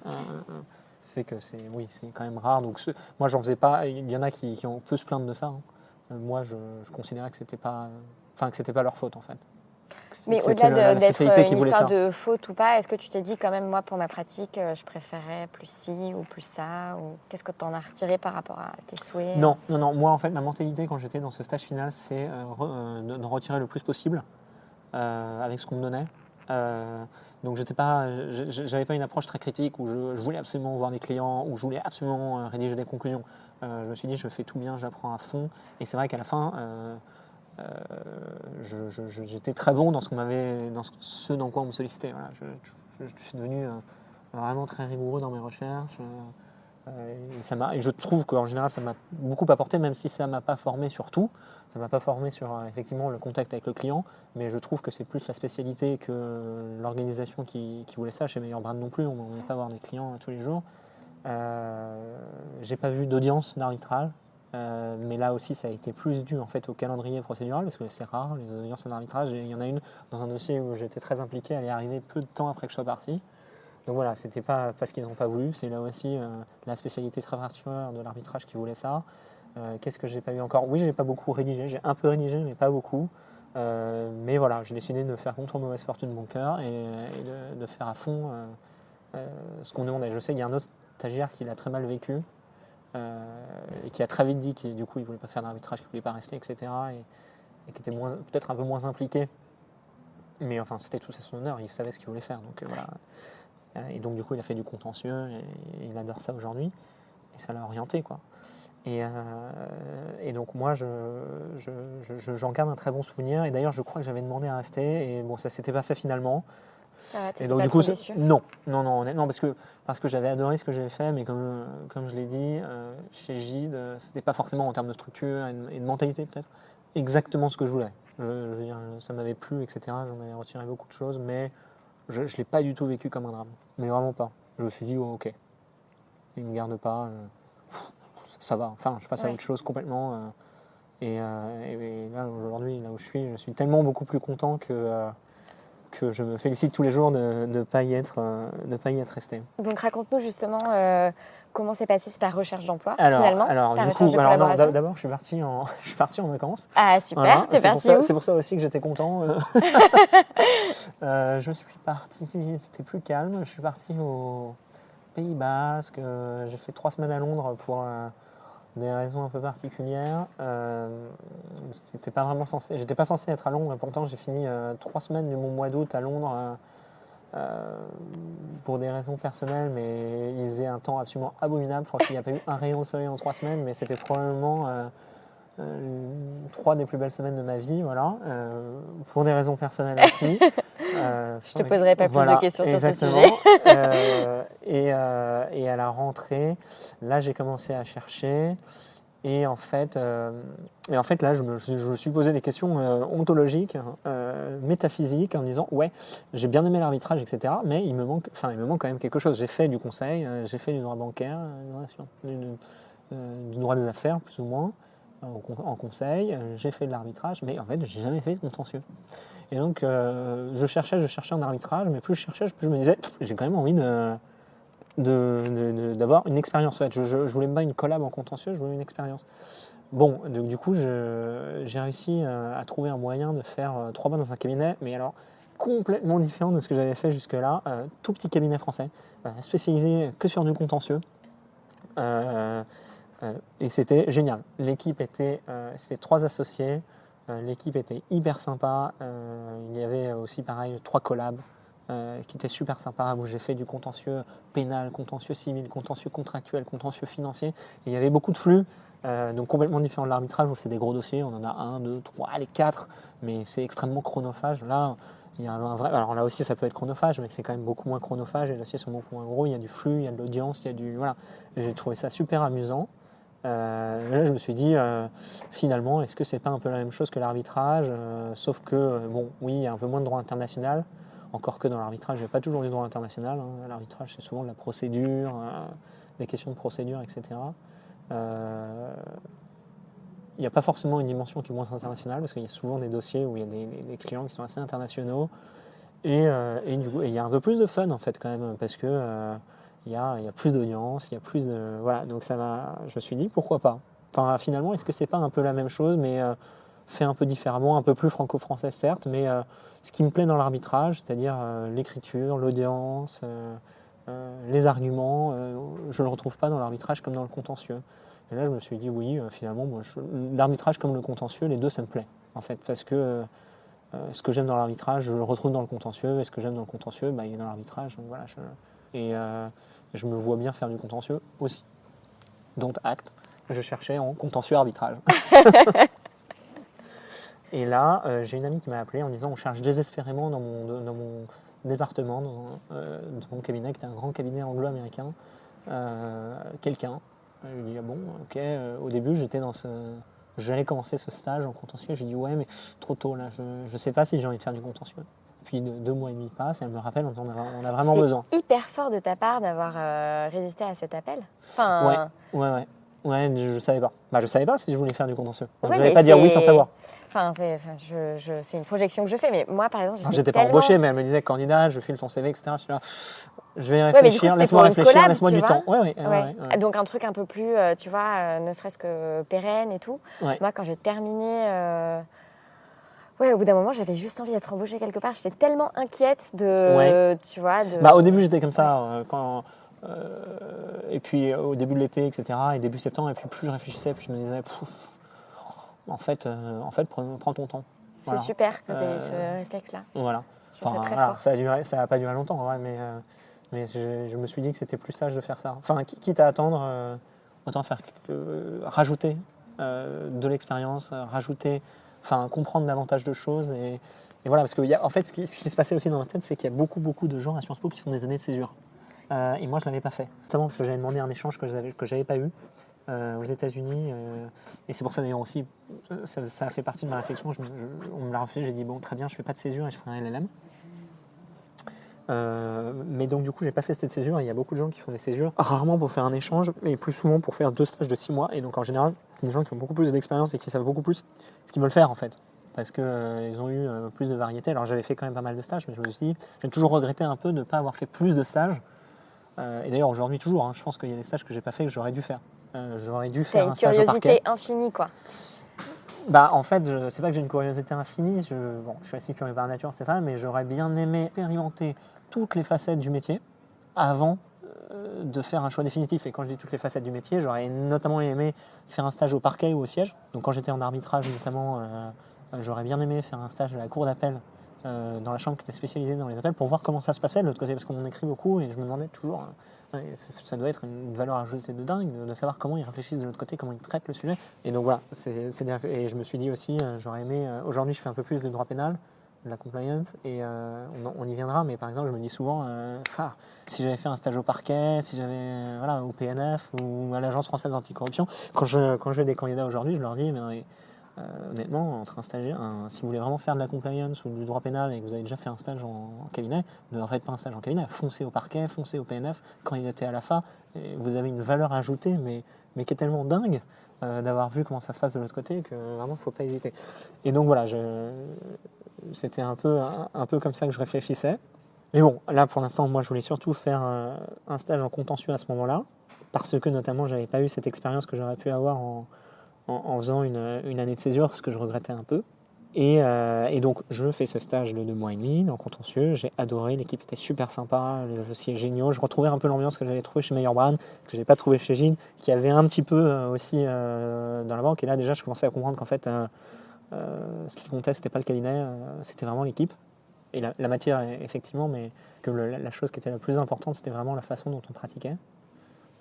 fait que c'est quand même rare. Donc moi j'en faisais pas. Il y en a qui peut se plaindre de ça. Hein. Moi je considérais que c'était pas leur faute en fait. Mais au-delà d'être une histoire de faute ou pas, est-ce que tu t'es dit quand même, moi, pour ma pratique, je préférais plus ci ou plus ça, ou qu'est-ce que tu en as retiré par rapport à tes souhaits? Non. Moi, en fait, ma mentalité quand j'étais dans ce stage final, c'est de retirer le plus possible avec ce qu'on me donnait. Donc, j'avais pas une approche très critique où je voulais absolument voir des clients, où je voulais absolument rédiger des conclusions. Je me suis dit, je fais tout bien, j'apprends à fond. Et c'est vrai qu'à la fin... j'étais très bon dans ce dans quoi on me sollicitait. Voilà. Je suis devenu vraiment très rigoureux dans mes recherches. Et je trouve qu'en général, ça m'a beaucoup apporté, même si ça ne m'a pas formé sur tout. Ça ne m'a pas formé sur effectivement le contact avec le client, mais je trouve que c'est plus la spécialité que l'organisation qui voulait ça. Chez Meyer Brown non plus, on ne venait pas voir des clients tous les jours. J'ai pas vu d'audience d'arbitrage. Mais là aussi, ça a été plus dû en fait au calendrier procédural parce que c'est rare les audiences en arbitrage. Et il y en a une dans un dossier où j'étais très impliqué, elle est arrivée peu de temps après que je sois parti. Donc voilà, c'était pas parce qu'ils n'ont pas voulu, c'est là aussi la spécialité très particulière de l'arbitrage qui voulait ça. Qu'est-ce que j'ai pas eu encore? Oui, j'ai pas beaucoup rédigé, j'ai un peu rédigé, mais pas beaucoup. Mais voilà, j'ai décidé de faire contre mauvaise fortune mon cœur et de faire à fond ce qu'on demandait. Je sais qu'il y a un autre stagiaire qui l'a très mal vécu. Et qui a très vite dit qu'il du coup il voulait pas faire d'arbitrage, qu'il voulait pas rester, etc. Et qui était peut-être un peu moins impliqué Mais enfin, c'était tout à son honneur, il savait ce qu'il voulait faire. Donc voilà. Et donc du coup, il a fait du contentieux et il adore ça aujourd'hui. Et ça l'a orienté, quoi. Et donc moi, j'en garde un très bon souvenir. Et d'ailleurs, je crois que j'avais demandé à rester. Et bon, ça s'était pas fait finalement. Ça va, Et t'étais donc pas du trop coup, déçu? non, honnêtement, parce que j'avais adoré ce que j'avais fait, mais comme je l'ai dit, chez Gide, c'était pas forcément en termes de structure et de mentalité peut-être exactement ce que je voulais. Je veux dire, ça m'avait plu, etc. J'en avais retiré beaucoup de choses, mais je ne l'ai pas du tout vécu comme un drame, mais vraiment pas. Je me suis dit, oh, ok, il me garde pas, ça va. Enfin, je passe à Ouais. autre chose complètement. Et là, aujourd'hui, là où je suis tellement beaucoup plus content que je me félicite tous les jours de ne pas y être resté. Donc raconte-nous justement comment s'est passée ta recherche d'emploi Alors, finalement, ta du recherche coup, de collaboration. d'abord, je suis parti en vacances. Ah super, Voilà, t'es parti où? c'est pour ça aussi que j'étais content. Je suis parti, c'était plus calme. Je suis parti au Pays Basque. J'ai fait 3 semaines à Londres pour des raisons un peu particulières. J'étais pas censé être à Londres, et pourtant j'ai fini 3 semaines de mon mois d'août à Londres pour des raisons personnelles, mais il faisait un temps absolument abominable. Je crois qu'il n'y a pas eu un rayon de soleil en 3 semaines, mais c'était probablement 3 des plus belles semaines de ma vie, voilà, pour des raisons personnelles aussi. Je te poserai pas plus de questions sur ce exactement. sujet. Et à la rentrée, là, j'ai commencé à chercher. Et en fait, là, je me suis posé des questions ontologiques, métaphysiques, en me disant, ouais, j'ai bien aimé l'arbitrage, etc. Mais il me manque quand même quelque chose. J'ai fait du conseil, j'ai fait du droit bancaire, du droit des affaires, plus ou moins, en conseil. J'ai fait de l'arbitrage, mais en fait, j'ai jamais fait de contentieux. Et donc, je cherchais en arbitrage, mais plus je cherchais, plus je me disais, j'ai quand même envie d'avoir une expérience. En fait, je voulais pas une collab en contentieux, je voulais une expérience. Bon, donc, du coup, j'ai réussi à trouver un moyen de faire 3 mois dans un cabinet, mais alors complètement différent de ce que j'avais fait jusque-là. Tout petit cabinet français, spécialisé que sur du contentieux. Et c'était génial. L'équipe c'était 3 associés. L'équipe était hyper sympa. Il y avait aussi, pareil, 3 collabs qui étaient super sympas, où j'ai fait du contentieux pénal, contentieux civil, contentieux contractuel, contentieux financier. Et il y avait beaucoup de flux, donc complètement différent de l'arbitrage, où c'est des gros dossiers. On en a 1, 2, 3, allez 4, mais c'est extrêmement chronophage. Là, il y a un vrai... Alors là aussi, ça peut être chronophage, mais c'est quand même beaucoup moins chronophage. Les dossiers sont beaucoup moins gros. Il y a du flux, il y a de l'audience, il y a du... Voilà. J'ai trouvé ça super amusant. Là, je me suis dit, finalement, est-ce que c'est pas un peu la même chose que l'arbitrage, sauf que, bon, oui, il y a un peu moins de droit international, encore que dans l'arbitrage, il n'y a pas toujours du droit international. Hein. L'arbitrage, c'est souvent de la procédure, des questions de procédure, etc. Il n'y a pas forcément une dimension qui est moins internationale, parce qu'il y a souvent des dossiers où il y a des clients qui sont assez internationaux, et du coup, il y a un peu plus de fun, en fait, quand même, parce que... il y a plus d'audience, il y a plus de... Voilà, donc je me suis dit, pourquoi pas. Enfin, finalement, est-ce que c'est pas un peu la même chose, mais fait un peu différemment, un peu plus franco-français, certes, mais ce qui me plaît dans l'arbitrage, c'est-à-dire l'écriture, l'audience, les arguments, je ne le retrouve pas dans l'arbitrage comme dans le contentieux. Et là, je me suis dit, oui, finalement, l'arbitrage comme le contentieux, les deux, ça me plaît, en fait, parce que ce que j'aime dans l'arbitrage, je le retrouve dans le contentieux, et ce que j'aime dans le contentieux, il est dans l'arbitrage, donc voilà, et je me vois bien faire du contentieux aussi. Dont acte, je cherchais en contentieux arbitrage. Et là, j'ai une amie qui m'a appelé en disant, on cherche désespérément dans mon département, dans mon cabinet, qui était un grand cabinet anglo-américain, quelqu'un. Je lui ai dit, ah bon, ok. Au début, j'allais commencer ce stage en contentieux. J'ai dit, ouais, mais trop tôt, là, je ne sais pas si j'ai envie de faire du contentieux. Puis 2 mois et demi passent, et elle me rappelle en disant, on a vraiment besoin. C'est hyper fort de ta part d'avoir résisté à cet appel. Enfin... Ouais, je savais pas. Je savais pas si je voulais faire du contentieux. Donc, ouais, je n'allais pas dire oui sans savoir. Enfin, c'est une projection que je fais, mais moi, par exemple, j'étais pas embauchée, mais elle me disait, candidat, je file ton CV, etc. Je suis là, je vais réfléchir, laisse-moi du temps. Ouais. Donc un truc un peu plus, tu vois, ne serait-ce que pérenne et tout. Ouais. Moi, quand j'ai terminé... au bout d'un moment, j'avais juste envie d'être embauchée quelque part. J'étais tellement inquiète tu vois... Au début, j'étais comme ça, et puis au début de l'été, etc., et début septembre, et puis plus je réfléchissais, plus je me disais, en fait, prends ton temps. Voilà. C'est super que tu aies eu ce réflexe-là. Voilà. Je trouve ça très Voilà, fort. ça n'a pas duré longtemps, en vrai, mais je me suis dit que c'était plus sage de faire ça. Enfin, quitte à attendre, autant faire rajouter de l'expérience, comprendre davantage de choses. Et voilà, parce que en fait, ce qui se passait aussi dans ma tête, c'est qu'il y a beaucoup, beaucoup de gens à Sciences Po qui font des années de césure. Et moi, je ne l'avais pas fait. Notamment parce que j'avais demandé un échange que je n'avais pas eu aux États-Unis. Et c'est pour ça, d'ailleurs, aussi, ça a fait partie de ma réflexion. On me l'a refusé, j'ai dit, bon, très bien, je ne fais pas de césure et je ferai un LLM. Mais donc, du coup, j'ai pas fait cette césure. Il y a beaucoup de gens qui font des césures, rarement pour faire un échange, mais plus souvent pour faire 2 stages de 6 mois. Et donc, en général, c'est des gens qui ont beaucoup plus d'expérience et qui savent beaucoup plus ce qu'ils veulent faire, en fait. Parce qu'ils ont eu plus de variété. Alors, j'avais fait quand même pas mal de stages, mais je me suis dit, j'ai toujours regretté un peu de ne pas avoir fait plus de stages. Et d'ailleurs, aujourd'hui, toujours, je pense qu'il y a des stages que j'ai pas fait que j'aurais dû faire. J'aurais dû faire un stage au parquet. T'as une curiosité infinie, quoi. Bah, en fait, c'est pas que j'ai une curiosité infinie. Je suis assez curieux par nature, c'est vrai, mais j'aurais bien aimé expérimenter toutes les facettes du métier avant de faire un choix définitif. Et quand je dis toutes les facettes du métier, j'aurais notamment aimé faire un stage au parquet ou au siège. Donc, quand j'étais en arbitrage, notamment, j'aurais bien aimé faire un stage de la cour d'appel dans la chambre qui était spécialisée dans les appels pour voir comment ça se passait de l'autre côté, parce qu'on en écrit beaucoup et je me demandais toujours, ça doit être une valeur ajoutée de dingue de savoir comment ils réfléchissent de l'autre côté, comment ils traitent le sujet. Et donc voilà, et je me suis dit aussi, j'aurais aimé, aujourd'hui je fais un peu plus de droit pénal, de la compliance, et on y viendra, mais par exemple je me dis souvent, si j'avais fait un stage au parquet, si j'avais au PNF ou à l'Agence française anticorruption, quand j'ai des candidats aujourd'hui, je leur dis, mais honnêtement, entre un stagiaire, si vous voulez vraiment faire de la compliance ou du droit pénal et que vous avez déjà fait un stage en cabinet, ne faites pas un stage en cabinet, foncez au parquet, foncez au PNF, candidatez à l'AFA, et vous avez une valeur ajoutée, mais qui est tellement dingue d'avoir vu comment ça se passe de l'autre côté que vraiment, il ne faut pas hésiter. Et donc voilà, c'était un peu comme ça que je réfléchissais. Mais bon, là pour l'instant, moi je voulais surtout faire un stage en contentieux à ce moment-là, parce que notamment, j'avais pas eu cette expérience que j'aurais pu avoir en faisant une année de césure, ce que je regrettais un peu. Et donc, je fais ce stage de 2 mois et demi dans le contentieux. J'ai adoré, l'équipe était super sympa, les associés géniaux. Je retrouvais un peu l'ambiance que j'avais trouvée chez Meyer Brand, que je n'avais pas trouvé chez Gilles, qui avait un petit peu aussi dans la banque. Et là, déjà, je commençais à comprendre qu'en fait, ce qui comptait, c'était pas le cabinet, c'était vraiment l'équipe. Et la matière, effectivement, mais que la chose qui était la plus importante, c'était vraiment la façon dont on pratiquait,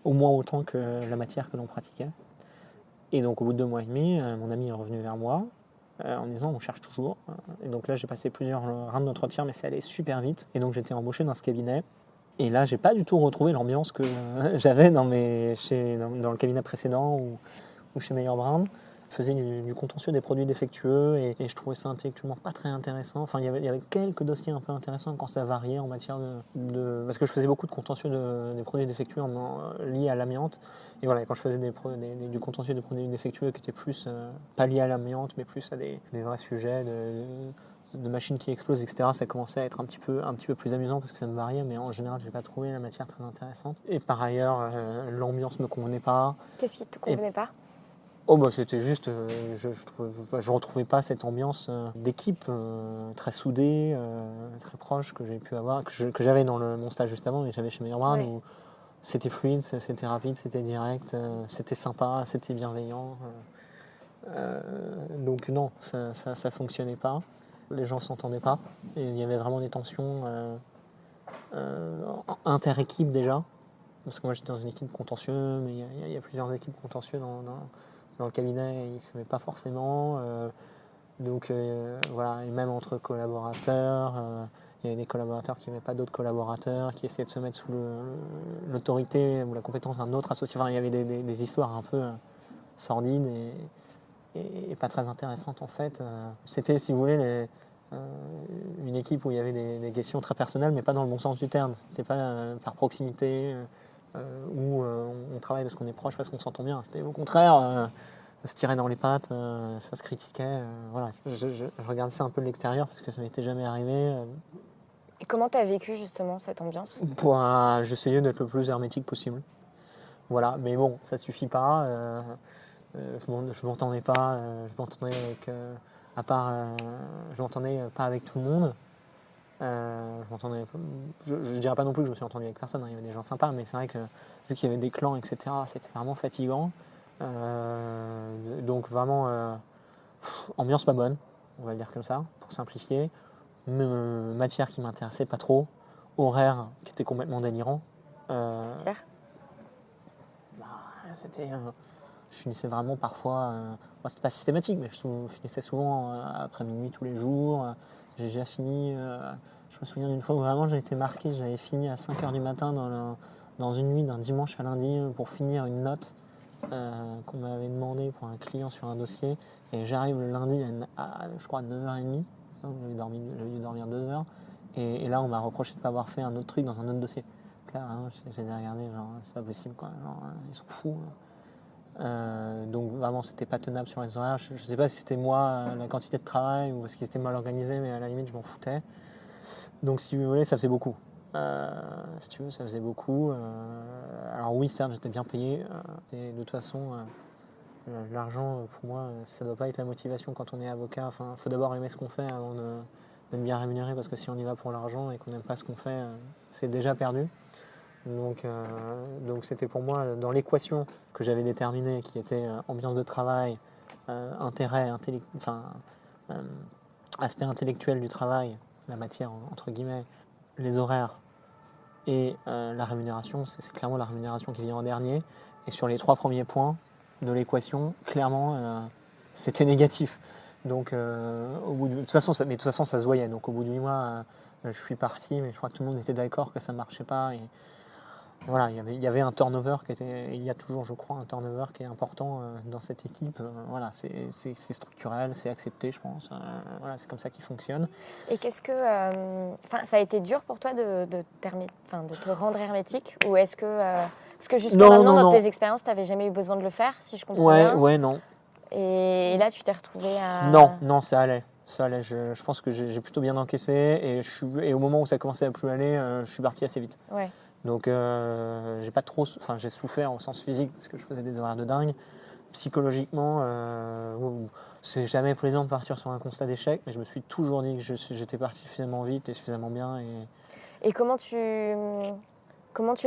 au moins autant que la matière que l'on pratiquait. Et donc, au bout de 2 mois et demi, mon ami est revenu vers moi en disant on cherche toujours. Et donc là, j'ai passé plusieurs rounds d'entretien, mais c'est allé super vite. Et donc, j'étais embauché dans ce cabinet. Et là, j'ai pas du tout retrouvé l'ambiance que j'avais dans le cabinet précédent ou chez Meyer Brand. Je faisais du contentieux des produits défectueux et je trouvais ça intellectuellement pas très intéressant. Enfin, il y avait quelques dossiers un peu intéressants quand ça variait en matière parce que je faisais beaucoup de contentieux des produits défectueux liés à l'amiante. Et voilà, quand je faisais du contentieux des produits défectueux qui étaient plus pas liés à l'amiante, mais plus à des vrais sujets de machines qui explosent, etc., ça commençait à être un petit peu plus amusant parce que ça me variait, mais en général, je n'ai pas trouvé la matière très intéressante. Et par ailleurs, l'ambiance ne me convenait pas. Qu'est-ce qui ne te convenait pas ? Oh bah c'était juste, je retrouvais pas cette ambiance d'équipe très soudée, très proche que j'ai pu avoir, que j'avais dans mon stage juste avant et que j'avais chez Meyer Brand, où c'était fluide, c'était rapide, c'était direct, c'était sympa, c'était bienveillant. Donc non, ça fonctionnait pas, les gens s'entendaient pas, et il y avait vraiment des tensions inter-équipes déjà, parce que moi j'étais dans une équipe contentieux, mais il y a plusieurs équipes contentieuses dans le cabinet, ils ne savaient pas forcément. Donc voilà, et même entre collaborateurs, il y avait des collaborateurs qui n'avaient pas d'autres collaborateurs, qui essayaient de se mettre sous l'autorité ou la compétence d'un autre associé. Enfin, il y avait des histoires un peu sordides et pas très intéressantes en fait. C'était, si vous voulez, une équipe où il y avait des questions très personnelles, mais pas dans le bon sens du terme. C'était pas par proximité. Où on travaille parce qu'on est proche, parce qu'on s'entend bien. C'était au contraire, ça se tirait dans les pattes, ça se critiquait. Voilà. Je regarde ça un peu de l'extérieur parce que ça m'était jamais arrivé. Et comment tu as vécu justement cette ambiance ? J'essayais d'être le plus hermétique possible. Voilà, mais bon, ça suffit pas. Je m'entendais pas. Je m'entendais avec, je m'entendais pas avec tout le monde. Je dirais pas non plus que je me suis entendu avec personne, il y avait des gens sympas, mais c'est vrai que vu qu'il y avait des clans, etc., c'était vraiment fatigant. Donc vraiment, ambiance pas bonne. on va le dire comme ça, pour simplifier. Matière qui m'intéressait pas trop, horaire qui était complètement délirant. C'est-à-dire C'était, je finissais vraiment parfois, c'était pas systématique, mais je finissais souvent après minuit tous les jours. J'ai déjà fini, je me souviens d'une fois où vraiment j'ai été marqué, j'avais fini à 5h du matin dans une nuit d'un dimanche à lundi pour finir une note qu'on m'avait demandé pour un client sur un dossier. Et j'arrive le lundi à je crois 9h30, j'avais dû dormir 2 heures. Et là on m'a reproché de ne pas avoir fait un autre truc dans un autre dossier. Donc là vraiment je les ai regardés, genre c'est pas possible quoi, genre, ils sont fous. Donc vraiment c'était pas tenable sur les horaires. Je sais pas si c'était moi la quantité de travail ou parce qu'ils étaient mal organisés, mais à la limite je m'en foutais. Donc si vous voulez ça faisait beaucoup. Si tu veux ça faisait beaucoup. Alors oui certes j'étais bien payé. Et de toute façon l'argent pour moi ça doit pas être la motivation quand on est avocat. Enfin faut d'abord aimer ce qu'on fait avant d'être bien rémunéré, parce que si on y va pour l'argent et qu'on n'aime pas ce qu'on fait, c'est déjà perdu. Donc c'était pour moi dans l'équation que j'avais déterminée, qui était ambiance de travail, intérêt, aspect intellectuel du travail, la matière entre guillemets, les horaires et la rémunération. C'est clairement la rémunération qui vient en dernier. Et sur les 3 premiers points de l'équation, clairement c'était négatif. Donc de toute façon ça se voyait. Donc au bout de 8 mois je suis parti, mais je crois que tout le monde était d'accord que ça ne marchait pas. Et voilà, il y avait un turnover il y a toujours, je crois, un turnover qui est important dans cette équipe. Voilà, c'est structurel, c'est accepté, je pense. Voilà, c'est comme ça qu'il fonctionne. Et qu'est-ce que, ça a été dur pour toi de te rendre hermétique, ou est-ce que, parce que jusqu'à maintenant dans tes expériences, tu n'avais jamais eu besoin de le faire, si je comprends bien. Ouais, non. Et là, tu t'es retrouvé à. Non, ça allait. Je pense que j'ai plutôt bien encaissé, et au moment où ça commençait à plus aller, je suis parti assez vite. Ouais. Donc j'ai souffert au sens physique parce que je faisais des horaires de dingue. Psychologiquement, c'est jamais plaisant de partir sur un constat d'échec, mais je me suis toujours dit que j'étais parti suffisamment vite et suffisamment bien. Et comment tu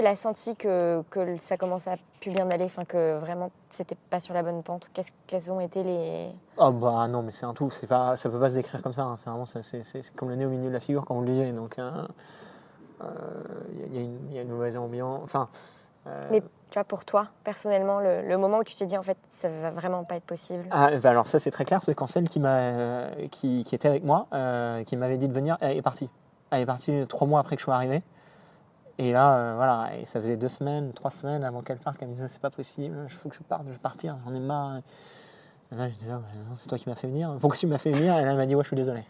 l'as senti que ça commençait à plus bien aller, que vraiment c'était pas sur la bonne pente? Quels ont été les... Oh bah non, mais c'est un tout, ça peut pas se décrire comme ça, hein. C'est vraiment c'est comme le nez au milieu de la figure, comme on le disait. Donc il y a une mauvaise ambiance. Mais tu vois, pour toi, personnellement, le moment où tu t'es dit en fait ça va vraiment pas être possible. Alors ça c'est très clair, c'est quand celle qui était avec moi, qui m'avait dit de venir, elle est partie. Elle est partie 3 mois après que je sois arrivé. Et là, voilà, et ça faisait 2 semaines, 3 semaines avant qu'elle parte, qu'elle me disait c'est pas possible, il faut que je parte, je vais partir, j'en ai marre. Et là, je dis non, c'est toi qui m'as fait venir, pourquoi tu m'as fait venir? Et là, elle m'a dit ouais, je suis désolé.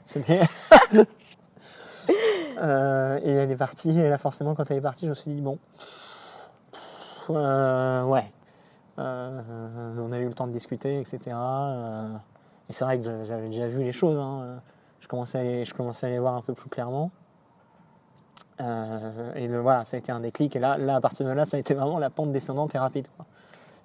Et elle est partie, et là, forcément, quand elle est partie, je me suis dit bon, ouais. On a eu le temps de discuter, etc. Et c'est vrai que j'avais déjà vu les choses, hein. Je commençais à les voir un peu plus clairement. Et voilà, ça a été un déclic. Et là, à partir de là, ça a été vraiment la pente descendante et rapide, quoi.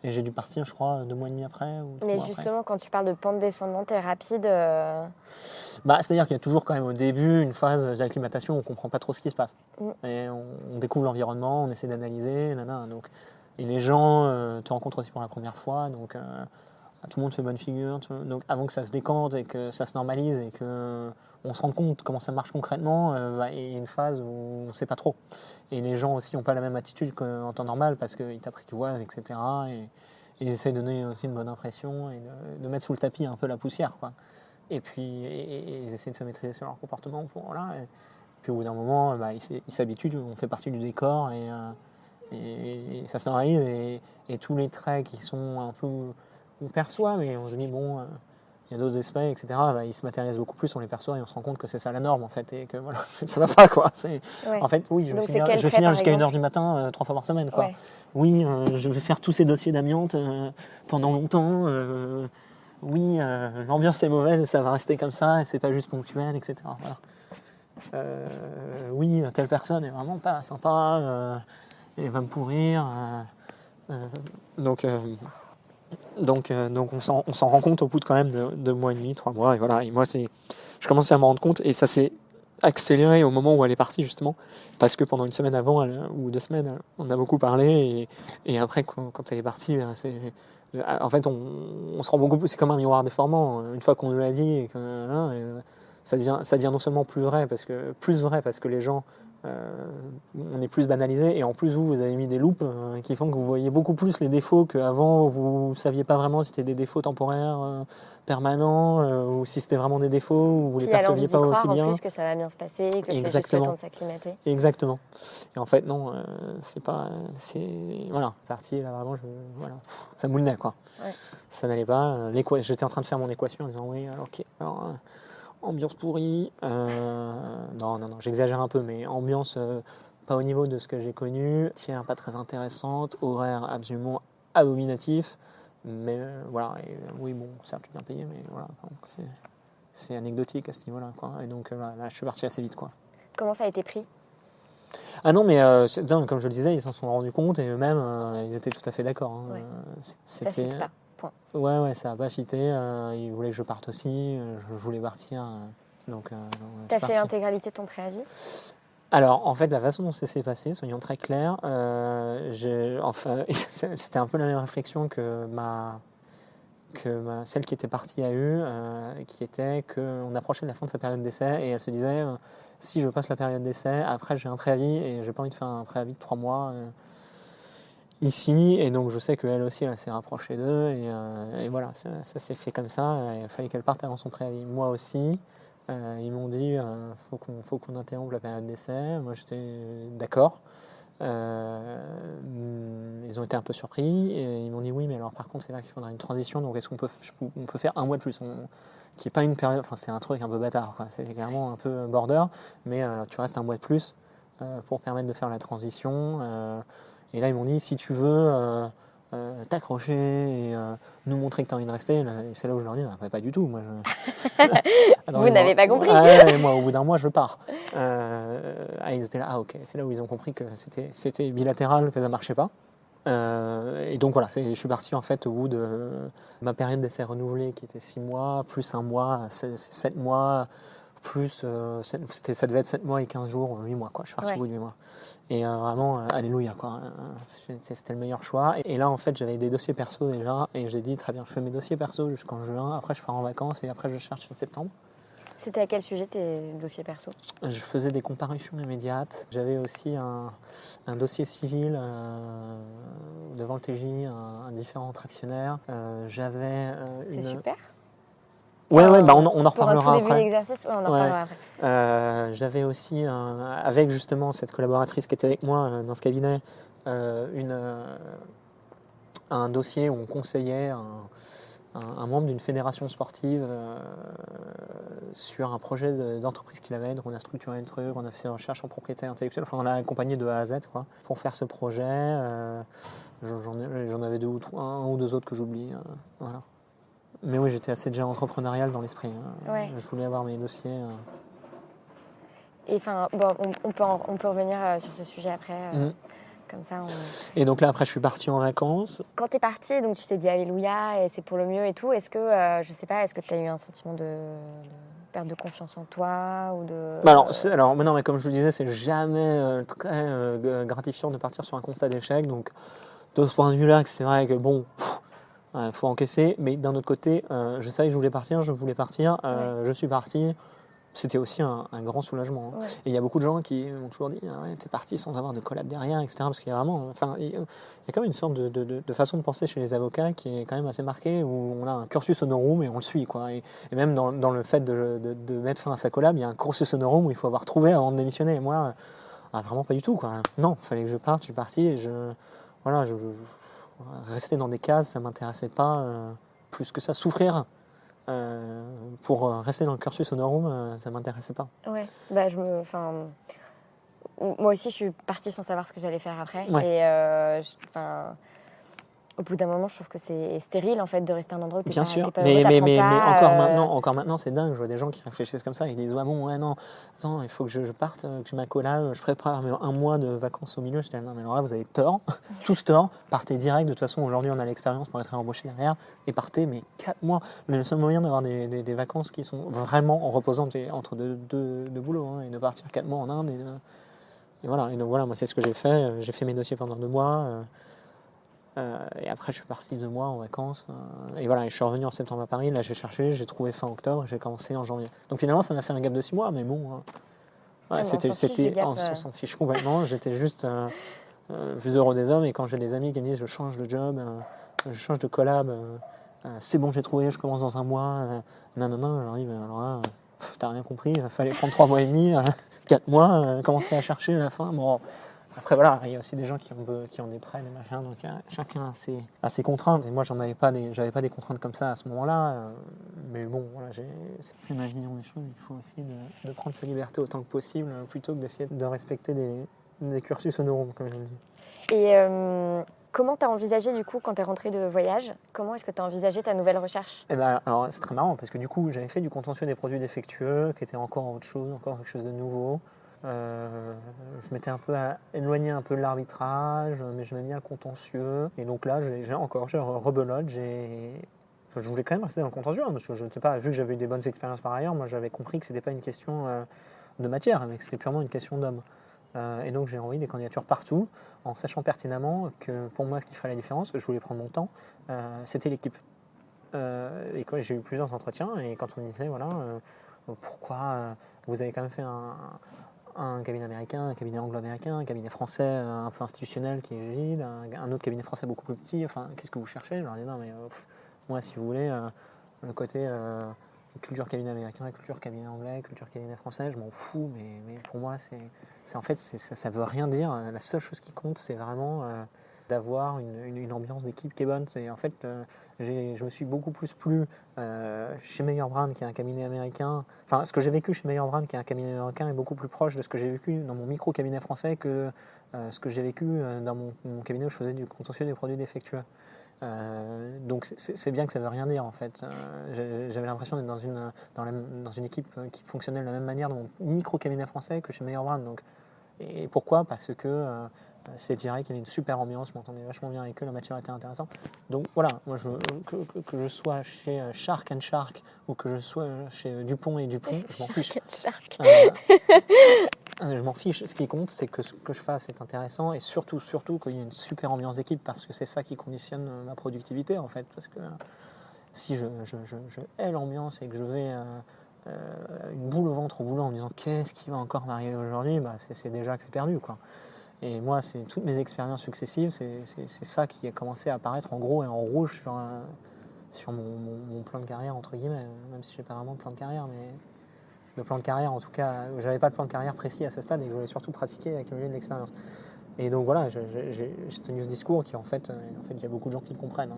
Et j'ai dû partir, je crois, 2 mois et demi après. Mais justement, après, quand tu parles de pente descendante et rapide... c'est-à-dire qu'il y a toujours quand même au début une phase d'acclimatation où on ne comprend pas trop ce qui se passe. Et on découvre l'environnement, on essaie d'analyser. Donc, et les gens te rencontrent aussi pour la première fois. Donc tout le monde fait bonne figure. Donc avant que ça se décante et que ça se normalise et qu'on se rende compte comment ça marche concrètement, il y a une phase où on ne sait pas trop. Et les gens aussi n'ont pas la même attitude qu'en temps normal parce qu'ils t'apprivoisent, etc. Et ils essayent de donner aussi une bonne impression et de mettre sous le tapis un peu la poussière, quoi. Et puis ils essaient de se maîtriser sur leur comportement. Voilà. Et puis au bout d'un moment, ils s'habituent, on fait partie du décor et ça se normalise. Et tous les traits qui sont un peu... on perçoit, mais on se dit bon, il y a d'autres aspects, etc. Ils se matérialisent beaucoup plus, on les perçoit et on se rend compte que c'est ça la norme en fait, et que voilà, ça va pas, quoi. En fait, oui, je vais finir jusqu'à 1h du matin 3 fois par semaine, quoi. Ouais. Oui, je vais faire tous ces dossiers d'amiante pendant longtemps. Oui, l'ambiance est mauvaise et ça va rester comme ça, et c'est pas juste ponctuel, etc. Voilà. Oui, telle personne est vraiment pas sympa, elle va me pourrir. Donc on s'en rend compte au bout de quand même de 2 mois et demi, 3 mois, et voilà. Et moi, je commençais à me rendre compte, et ça s'est accéléré au moment où elle est partie, justement, parce que pendant 1 semaine avant, ou 2 semaines, on a beaucoup parlé, et après, quand elle est partie, En fait, on se rend beaucoup plus. C'est comme un miroir déformant. Une fois qu'on nous l'a dit, ça devient non seulement plus vrai parce que les gens, on est plus banalisé, et en plus vous avez mis des loupes qui font que vous voyez beaucoup plus les défauts qu'avant. Vous ne saviez pas vraiment si c'était des défauts temporaires, permanents, ou si c'était vraiment des défauts, ou vous les perceviez pas aussi bien. En plus que ça va bien se passer, que c'est juste le temps de s'acclimater. Exactement. Et en fait, non, voilà, parti là vraiment, ça moulinait quoi. Ouais. Ça n'allait pas. J'étais en train de faire mon équation en disant oui, alors ok, alors ambiance pourrie. Non, j'exagère un peu, mais ambiance pas au niveau de ce que j'ai connu. Tiens, pas très intéressante, horaire absolument abominatif. Mais voilà, oui, bon, certes, je suis bien payé, mais voilà, c'est anecdotique à ce niveau-là, quoi. Et donc là, je suis parti assez vite, quoi. Comment ça a été pris ? Ah non, mais comme je le disais, ils s'en sont rendus compte, et eux-mêmes, ils étaient tout à fait d'accord. Hein. Ouais. C'était... Ça fit pas, point. Ouais, ça n'a pas fité. Ils voulaient que je parte aussi, je voulais partir. T'as fait l'intégralité de ton préavis ? Alors, en fait, la façon dont ça s'est passé, soyons très clairs, c'était un peu la même réflexion que celle qui était partie a eu, qui était qu'on approchait de la fin de sa période d'essai, et elle se disait, si je passe la période d'essai, après j'ai un préavis, et j'ai pas envie de faire un préavis de 3 mois ici, et donc je sais qu'elle aussi, elle s'est rapprochée d'eux, et voilà, ça s'est fait comme ça, il fallait qu'elle parte avant son préavis. Moi aussi. Ils m'ont dit faut qu'on interrompe la période d'essai. Moi j'étais d'accord. Ils ont été un peu surpris et ils m'ont dit oui, mais alors par contre c'est là qu'il faudra une transition, donc est-ce qu'on peut faire un mois de plus, qui n'est pas une période, enfin c'est un truc un peu bâtard, quoi. C'est clairement un peu border, mais tu restes un mois de plus pour permettre de faire la transition. Et là ils m'ont dit si tu veux t'accrocher et nous montrer que tu as envie de rester, là, et c'est là où je leur dis pas du tout, moi vous n'avez pas compris. Moi au bout d'un mois je pars. Ils étaient là, ok, c'est là où ils ont compris que c'était bilatéral, que ça marchait pas. Et donc voilà, je suis parti en fait au bout de ma période d'essai renouvelée qui était 6 mois, plus 1 mois, 7 mois, plus ça devait être 7 mois et 15 jours, 8 mois quoi. Je suis parti au bout de 8 mois. Et vraiment, alléluia quoi. C'était le meilleur choix. Et là en fait j'avais des dossiers perso déjà, et j'ai dit très bien, je fais mes dossiers perso jusqu'en juin, après je pars en vacances et après je cherche en septembre. C'était à quel sujet tes dossiers perso ? Je faisais des comparutions immédiates. J'avais aussi un dossier civil devant le TJ, un différent actionnaire. C'est super. Ouais, on en reparlera après. Pour un tout début après. d'exercice, on en reparlera après. J'avais aussi, avec justement cette collaboratrice qui était avec moi dans ce cabinet, un dossier où on conseillait un membre d'une fédération sportive sur un projet d'entreprise qu'il avait. Donc on a structuré le truc, on a fait des recherches en propriété intellectuelle, enfin on l'a accompagné de A à Z quoi, pour faire ce projet. J'en avais un ou deux autres que j'oublie. Voilà. Mais oui, j'étais assez déjà entrepreneurial dans l'esprit. Ouais. Je voulais avoir mes dossiers. Et enfin, bon, on peut revenir sur ce sujet après. Comme ça, Et donc là, après, je suis parti en vacances. Quand tu es parti, donc tu t'es dit alléluia et c'est pour le mieux et tout. Est-ce que, je sais pas, est-ce que tu as eu un sentiment de perte de confiance en toi ou de... Non, mais comme je vous disais, c'est jamais très gratifiant de partir sur un constat d'échec. Donc, de ce point de vue-là, c'est vrai que bon, faut encaisser. Mais d'un autre côté, je savais que je voulais partir, je suis parti. C'était aussi un grand soulagement. Ouais. Et il y a beaucoup de gens qui m'ont toujours dit t'es parti sans avoir de collab derrière, etc. Parce qu'il y a vraiment, il y a quand même une sorte de façon de penser chez les avocats qui est quand même assez marquée, où on a un cursus honorum et on le suit, quoi. Et même dans le fait de mettre fin à sa collab, il y a un cursus honorum où il faut avoir trouvé avant de démissionner. Et moi, vraiment pas du tout, quoi. Non, il fallait que je parte, je suis parti et rester dans des cases, ça m'intéressait pas plus que ça. Souffrir pour rester dans le cursus honorum, ça m'intéressait pas. Ouais, moi aussi je suis partie sans savoir ce que j'allais faire après. Ouais. Et au bout d'un moment, je trouve que c'est stérile en fait de rester à un endroit où t'es Bien pas, sûr, t'es pas mais heureux, encore maintenant, c'est dingue. Je vois des gens qui réfléchissent comme ça. Ils disent non, attends, il faut que je parte, que j'ai ma collab, je prépare un mois de vacances au milieu. Je dis non, mais alors là, vous avez tort, tous tort. Partez direct. De toute façon, aujourd'hui, on a l'expérience pour être embauché derrière. Et partez, mais 4 mois. Le seul moyen d'avoir des vacances qui sont vraiment reposantes, c'est entre deux boulots, et de partir 4 mois en Inde. Et voilà. Et donc voilà, moi, c'est ce que j'ai fait. J'ai fait mes dossiers pendant 2 mois. Et après, je suis parti 2 mois en vacances. Et voilà, et je suis revenu en septembre à Paris. Là, j'ai cherché, j'ai trouvé fin octobre, j'ai commencé en janvier. Donc finalement, ça m'a fait un gap de 6 mois, mais bon. Ouais, on s'en fiche du gap, on s'en fiche complètement. J'étais juste plus heureux des hommes. Et quand j'ai des amis qui me disent je change de job, je change de collab, c'est bon, j'ai trouvé, je commence dans 1 mois. Non, j'arrive. Alors là, t'as rien compris. Il fallait prendre 3 mois et demi, 4 mois, commencer à chercher à la fin. Bon. Après voilà, il y a aussi des gens qui ont des prêts, des machins, donc chacun a ses contraintes. Et moi, j'avais pas des contraintes comme ça à ce moment-là. Mais bon, voilà, c'est ma vision des choses. Il faut aussi de prendre sa liberté autant que possible, plutôt que d'essayer de respecter des cursus honorum, comme je le dis. Et comment tu as envisagé du coup quand tu es rentré de voyage? Comment est-ce que tu as envisagé ta nouvelle recherche? Alors c'est très marrant parce que du coup, j'avais fait du contentieux des produits défectueux, qui était encore autre chose, encore quelque chose de nouveau. Je m'étais un peu éloigné un peu de l'arbitrage, mais j'aimais bien le contentieux. Et donc là, j'ai rebelote. Je voulais quand même rester dans le contentieux, parce que je ne sais pas, vu que j'avais eu des bonnes expériences par ailleurs, moi j'avais compris que c'était pas une question de matière, mais que c'était purement une question d'homme. Et donc j'ai envoyé des candidatures partout, en sachant pertinemment que pour moi, ce qui ferait la différence, je voulais prendre mon temps, c'était l'équipe. Et quand j'ai eu plusieurs entretiens, et quand on me disait, voilà, pourquoi vous avez quand même fait un cabinet américain, un cabinet anglo-américain, un cabinet français un peu institutionnel qui est rigide, un autre cabinet français beaucoup plus petit, enfin, qu'est-ce que vous cherchez? Je leur dis non, mais moi, si vous voulez, le côté culture cabinet américain, culture cabinet anglais, culture cabinet français, je m'en fous, mais pour moi, en fait, ça veut rien dire. La seule chose qui compte, c'est vraiment d'avoir une ambiance d'équipe qui est bonne. En fait, je me suis beaucoup plus plu chez Meyer Brand, qui est un cabinet américain. Enfin, ce que j'ai vécu chez Meyer Brand, qui est un cabinet américain, est beaucoup plus proche de ce que j'ai vécu dans mon micro-cabinet français que ce que j'ai vécu dans mon cabinet où je faisais du contentieux des produits défectueux. Donc c'est bien que ça ne veut rien dire en fait. J'avais l'impression d'être dans une équipe qui fonctionnait de la même manière dans mon micro-cabinet français que chez Meyer Brand. Et pourquoi? Parce que c'est direct, il y avait une super ambiance, je m'entendais vachement bien avec eux, la matière était intéressante. Donc voilà, moi que je sois chez Shark & Shark ou que je sois chez Dupont et Dupont, je m'en fiche. Je m'en fiche. Ce qui compte, c'est que ce que je fasse est intéressant et surtout qu'il y ait une super ambiance d'équipe parce que c'est ça qui conditionne ma productivité en fait. Parce que si je hais l'ambiance et que je vais une boule au ventre au boulot en me disant qu'est-ce qui va encore m'arriver aujourd'hui, bah, c'est déjà que c'est perdu quoi. Et moi, c'est toutes mes expériences successives, c'est ça qui a commencé à apparaître en gros et en rouge sur mon plan de carrière, entre guillemets, même si je n'ai pas vraiment de plan de carrière, mais de plan de carrière en tout cas, j'avais pas de plan de carrière précis à ce stade et je voulais surtout pratiquer et accumuler de l'expérience. Et donc voilà, j'ai tenu ce discours qui en fait, il y a beaucoup de gens qui le comprennent,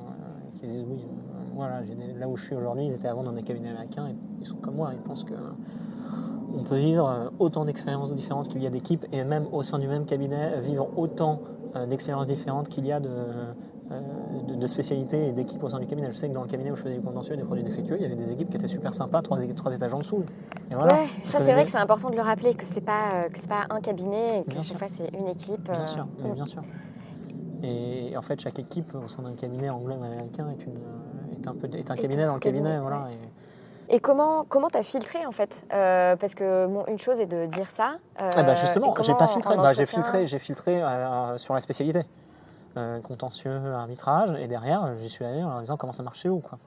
qui se disent oui, voilà, là où je suis aujourd'hui, ils étaient avant dans des cabinets américains et ils sont comme moi, ils pensent que on peut vivre autant d'expériences différentes qu'il y a d'équipes et même au sein du même cabinet, vivre autant d'expériences différentes qu'il y a de spécialités et d'équipes au sein du cabinet. Je sais que dans le cabinet où je faisais du contentieux et des produits défectueux, il y avait des équipes qui étaient super sympas, trois étages en dessous. Et voilà, ouais, ça c'est vrai que c'est important de le rappeler, que c'est pas un cabinet et qu'à chaque fois c'est une équipe. Bien sûr, bien sûr. Et en fait, chaque équipe au sein d'un cabinet anglo-américain est un cabinet dans le cabinet. Voilà, ouais. Et comment t'as filtré en fait parce que bon, une chose est de dire ça. Justement, j'ai pas filtré. J'ai filtré sur la spécialité, contentieux, arbitrage, et derrière j'y suis allé en leur disant comment ça marchait où quoi.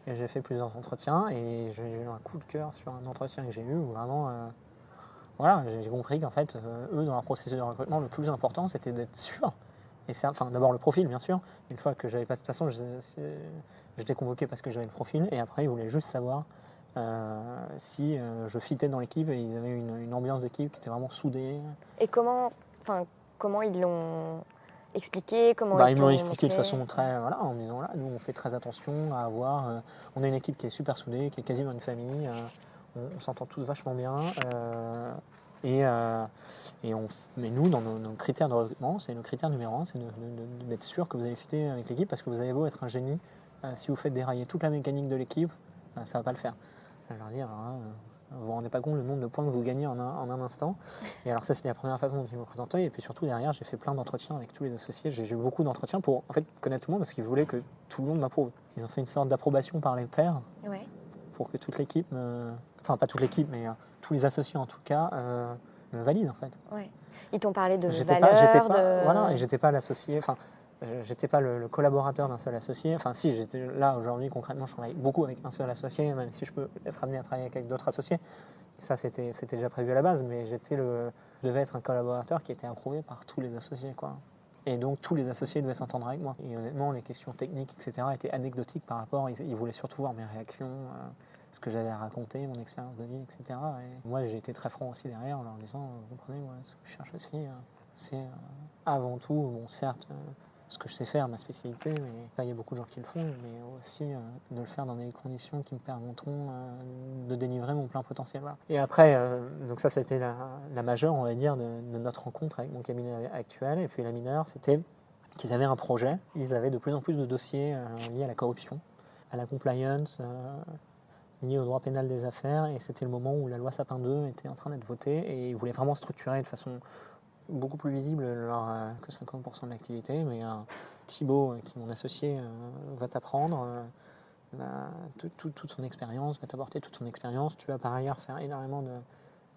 Et j'ai fait plusieurs entretiens et j'ai eu un coup de cœur sur un entretien que j'ai eu où vraiment, voilà, j'ai compris qu'en fait eux dans leur processus de recrutement le plus important c'était d'être sûr. Et d'abord le profil bien sûr. Une fois que j'avais pas de toute façon, j'étais convoqué parce que j'avais le profil et après ils voulaient juste savoir si je fitais dans l'équipe et ils avaient une ambiance d'équipe qui était vraiment soudée. Et comment ils l'ont expliqué, ils me l'ont expliqué de façon très en me disant là nous on fait très attention à avoir on a une équipe qui est super soudée, qui est quasiment une famille, on s'entend tous vachement bien. Mais nous, dans nos critères de recrutement, c'est le critère numéro 1, c'est d'être sûr que vous allez fitter avec l'équipe parce que vous avez beau être un génie, si vous faites dérailler toute la mécanique de l'équipe, ça ne va pas le faire. Je leur dire, vous ne vous rendez pas compte le nombre de points que vous gagnez en un instant. Et alors ça, c'était la première façon dont ils me présentaient. Et puis surtout, derrière, j'ai fait plein d'entretiens avec tous les associés. J'ai eu beaucoup d'entretiens pour en fait connaître tout le monde parce qu'ils voulaient que tout le monde m'approuve. Ils ont fait une sorte d'approbation par les pairs pour que toute l'équipe, enfin pas toute l'équipe, mais tous les associés en tout cas, me valident en fait. Ouais. Ils t'ont parlé de Voilà, et valeurs, j'étais pas l'associé. Enfin, j'étais pas le collaborateur d'un seul associé. Enfin, si, j'étais là aujourd'hui, concrètement, je travaille beaucoup avec un seul associé, même si je peux être amené à travailler avec d'autres associés. Ça, c'était déjà prévu à la base, mais je devais être un collaborateur qui était approuvé par tous les associés, quoi. Et donc, tous les associés devaient s'entendre avec moi. Et honnêtement, les questions techniques, etc., étaient anecdotiques par rapport. Ils voulaient surtout voir mes réactions, ce que j'avais à raconter, mon expérience de vie, etc. Et moi, j'ai été très franc aussi derrière en leur disant, vous comprenez, moi, ce que je cherche aussi, c'est avant tout, bon, certes, ce que je sais faire, ma spécialité, mais ça, il y a beaucoup de gens qui le font, mais aussi de le faire dans des conditions qui me permettront de délivrer mon plein potentiel. Voilà. Et après, donc ça a été la majeure, on va dire, de notre rencontre avec mon cabinet actuel. Et puis la mineure, c'était qu'ils avaient un projet. Ils avaient de plus en plus de dossiers liés à la corruption, à la compliance, liés au droit pénal des affaires. Et c'était le moment où la loi Sapin 2 était en train d'être votée. Et ils voulaient vraiment structurer de façon beaucoup plus visible que 50% de l'activité, mais Thibaut, qui est mon associé, va t'apprendre toute son expérience, va t'apporter toute son expérience. Tu vas par ailleurs faire énormément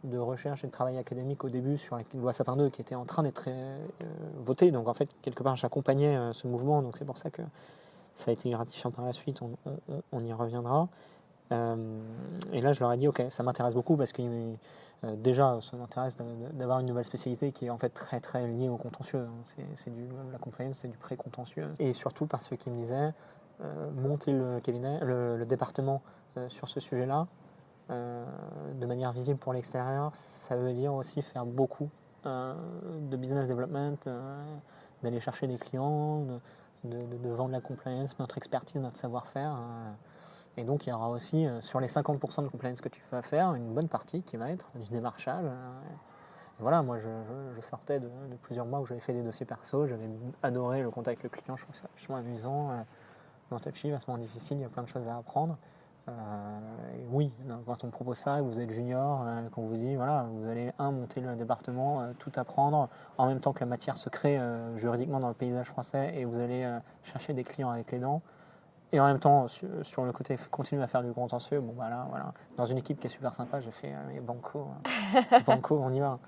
de recherche et de travail académique au début sur la loi Sapin 2 qui était en train d'être votée, donc en fait quelque part j'accompagnais ce mouvement, donc c'est pour ça que ça a été gratifiant par la suite, on y reviendra. Et là je leur ai dit ok, ça m'intéresse beaucoup parce que déjà ça m'intéresse d'avoir une nouvelle spécialité qui est en fait très très liée au contentieux, c'est la compliance, c'est du pré-contentieux, et surtout par ceux qui me disaient monter le cabinet, le département sur ce sujet là de manière visible pour l'extérieur, ça veut dire aussi faire beaucoup de business development, d'aller chercher des clients, de vendre la compliance, notre expertise, notre savoir-faire. Et donc il y aura aussi sur les 50% de compliance que tu vas faire, une bonne partie qui va être du démarchage. Et voilà, moi je sortais de plusieurs mois où j'avais fait des dossiers perso, j'avais adoré le contact avec le client, je trouvais ça vachement amusant. Dans Touchy, vachement difficile, il y a plein de choses à apprendre. Oui, quand on propose ça, vous êtes junior, qu'on vous dit, voilà, vous allez monter le département, tout apprendre, en même temps que la matière se crée juridiquement dans le paysage français, et vous allez chercher des clients avec les dents. Et en même temps, sur le côté, continuer à faire du contentieux. Bon, voilà. Dans une équipe qui est super sympa, j'ai fait banco, banco, on y va.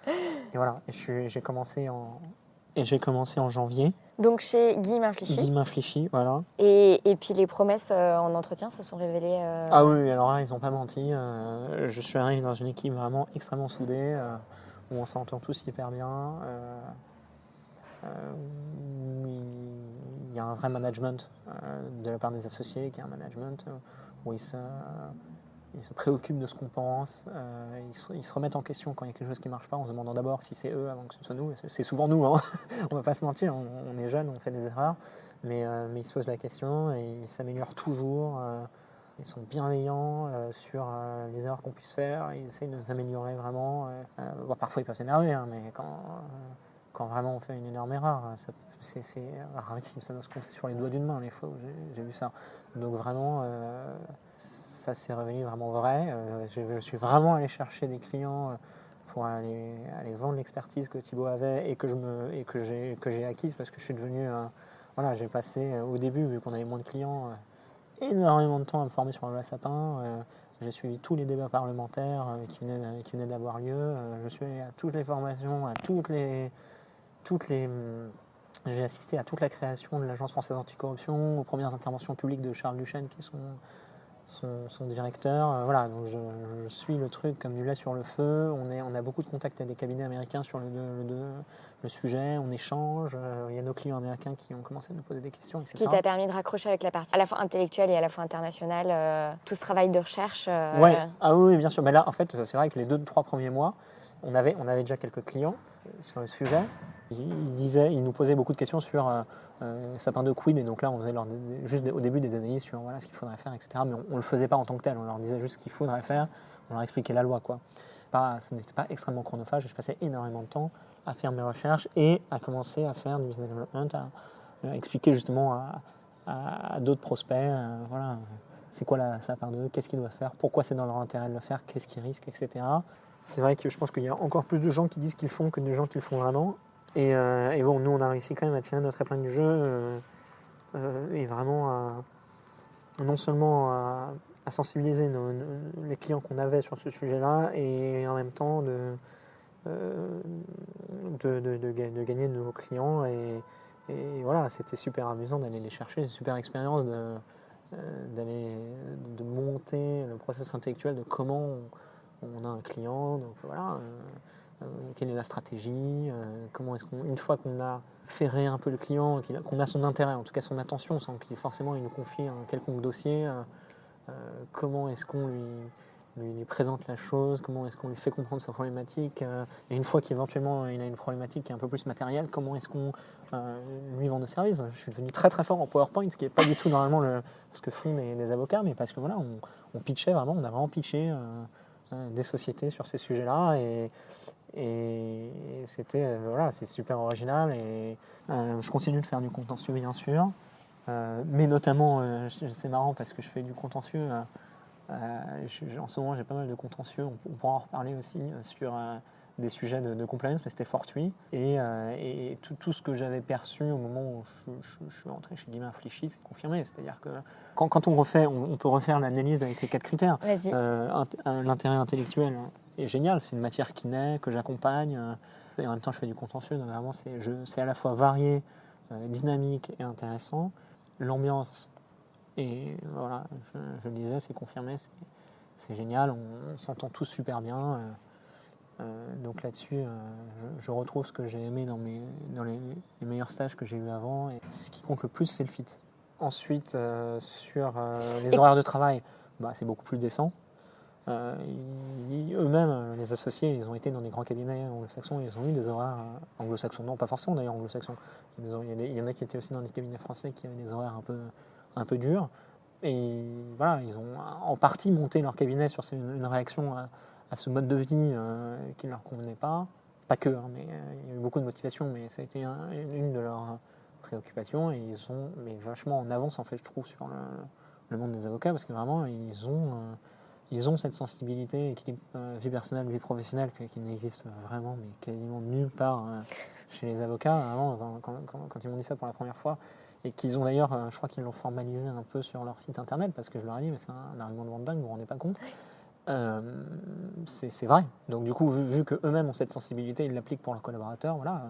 Et voilà, j'ai commencé en janvier. Donc chez Guy Mainflichy. Guy Mainflichy, voilà. Et puis les promesses en entretien se sont révélées. Ah oui, alors là, ils n'ont pas menti. Je suis arrivé dans une équipe vraiment extrêmement soudée, où on s'entend tous hyper bien. Il y a un vrai management de la part des associés, qui est un management où ils se préoccupent de ce qu'on pense, ils se remettent en question quand il y a quelque chose qui ne marche pas, en se demandant d'abord si c'est eux avant que ce soit nous. C'est souvent nous, hein. On ne va pas se mentir, on est jeunes, on fait des erreurs, mais ils se posent la question et ils s'améliorent toujours. Ils sont bienveillants sur les erreurs qu'on puisse faire, ils essayent de nous améliorer vraiment. Parfois ils peuvent s'énerver, hein, mais quand vraiment on fait une énorme erreur, c'est rarissime, ça doit se compter sur les doigts d'une main les fois où j'ai vu ça. Donc vraiment, ça s'est révélé vraiment vrai. Je suis vraiment allé chercher des clients pour aller vendre l'expertise que Thibaut avait et que j'ai acquise, parce que je suis devenu... voilà, j'ai passé au début, vu qu'on avait moins de clients, énormément de temps à me former sur la loi Sapin. J'ai suivi tous les débats parlementaires qui venaient d'avoir lieu. Je suis allé à toutes les formations, j'ai assisté à toute la création de l'Agence française anticorruption, aux premières interventions publiques de Charles Duchesne, qui est son directeur. Voilà, donc je suis le truc comme du lait sur le feu. On a beaucoup de contacts avec des cabinets américains sur le sujet, on échange. Il y a nos clients américains qui ont commencé à nous poser des questions, Ce etc. qui t'a permis de raccrocher avec la partie à la fois intellectuelle et à la fois internationale, tout ce travail de recherche. Ouais. Ah oui, bien sûr. Mais là, en fait, c'est vrai que les 2-3 premiers mois, on avait déjà quelques clients sur le sujet. Ils nous posaient beaucoup de questions sur Sapin 2 quid, et donc là on faisait juste au début des analyses sur ce qu'il faudrait faire, etc. Mais on ne le faisait pas en tant que tel, on leur disait juste ce qu'il faudrait faire, on leur expliquait la loi, quoi. Ça n'était pas extrêmement chronophage, et je passais énormément de temps à faire mes recherches et à commencer à faire du business development, à expliquer justement à d'autres prospects, voilà, c'est quoi la Sapin 2, qu'est-ce qu'ils doivent faire, pourquoi c'est dans leur intérêt de le faire, qu'est-ce qu'ils risquent, etc. C'est vrai que je pense qu'il y a encore plus de gens qui disent qu'ils le font que de gens qui le font vraiment. Et bon, nous, on a réussi quand même à tirer notre épingle du jeu et vraiment non seulement à sensibiliser les clients qu'on avait sur ce sujet-là, et en même temps de gagner de nouveaux clients et Et voilà, c'était super amusant d'aller les chercher, une super expérience de monter le processus intellectuel de comment on a un client, donc voilà, quelle est la stratégie, comment est-ce une fois qu'on a ferré un peu le client, qu'on a son intérêt, en tout cas son attention, sans qu'il forcément il nous confie un quelconque dossier, comment est-ce qu'on lui présente la chose, comment est-ce qu'on lui fait comprendre sa problématique, et une fois qu'éventuellement il a une problématique qui est un peu plus matérielle, comment est-ce qu'on lui vend nos services. Je suis devenu très très fort en PowerPoint, ce qui n'est pas du tout normalement ce que font des avocats, mais parce que voilà, on pitchait vraiment, on a vraiment pitché des sociétés sur ces sujets-là, et c'était voilà, c'est super original, et je continue de faire du contentieux bien sûr, mais notamment, c'est marrant parce que je fais du contentieux. En ce moment, j'ai pas mal de contentieux. On pourra en reparler aussi sur des sujets de compliance, mais c'était fortuit. Et tout ce que j'avais perçu au moment où je suis entré chez Guillemin Flichy, c'est confirmé. C'est-à-dire que quand on refait, on peut refaire l'analyse avec les 4 critères. L'intérêt intellectuel est génial. C'est une matière qui naît, que j'accompagne. Et en même temps, je fais du contentieux. Donc vraiment, c'est à la fois varié, dynamique et intéressant. L'ambiance. Et voilà, je le disais, c'est confirmé, c'est génial, on s'entend tous super bien. Donc là-dessus, je retrouve ce que j'ai aimé dans les meilleurs stages que j'ai eu avant. Et ce qui compte le plus, c'est le fit. Ensuite, sur les horaires de travail, c'est beaucoup plus décent. Eux-mêmes, les associés, ils ont été dans des grands cabinets anglo-saxons, ils ont eu des horaires anglo-saxons, non pas forcément d'ailleurs anglo-saxons. Il y en a qui étaient aussi dans des cabinets français qui avaient des horaires un peu dur, et voilà, ils ont en partie monté leur cabinet sur une réaction à ce mode de vie qui ne leur convenait pas que, mais il y a eu beaucoup de motivation, mais ça a été une de leurs préoccupations, et ils sont vachement en avance en fait, je trouve, sur le monde des avocats, parce que vraiment ils ont cette sensibilité, équilibre vie personnelle, vie professionnelle qui n'existe vraiment, mais quasiment nulle part chez les avocats. Vraiment, quand ils m'ont dit ça pour la première fois, et qu'ils ont d'ailleurs, je crois qu'ils l'ont formalisé un peu sur leur site internet, parce que je leur ai dit, mais c'est un argument de vente dingue, vous vous rendez pas compte. C'est vrai. Donc du coup, vu qu'eux-mêmes ont cette sensibilité, ils l'appliquent pour leurs collaborateurs, voilà,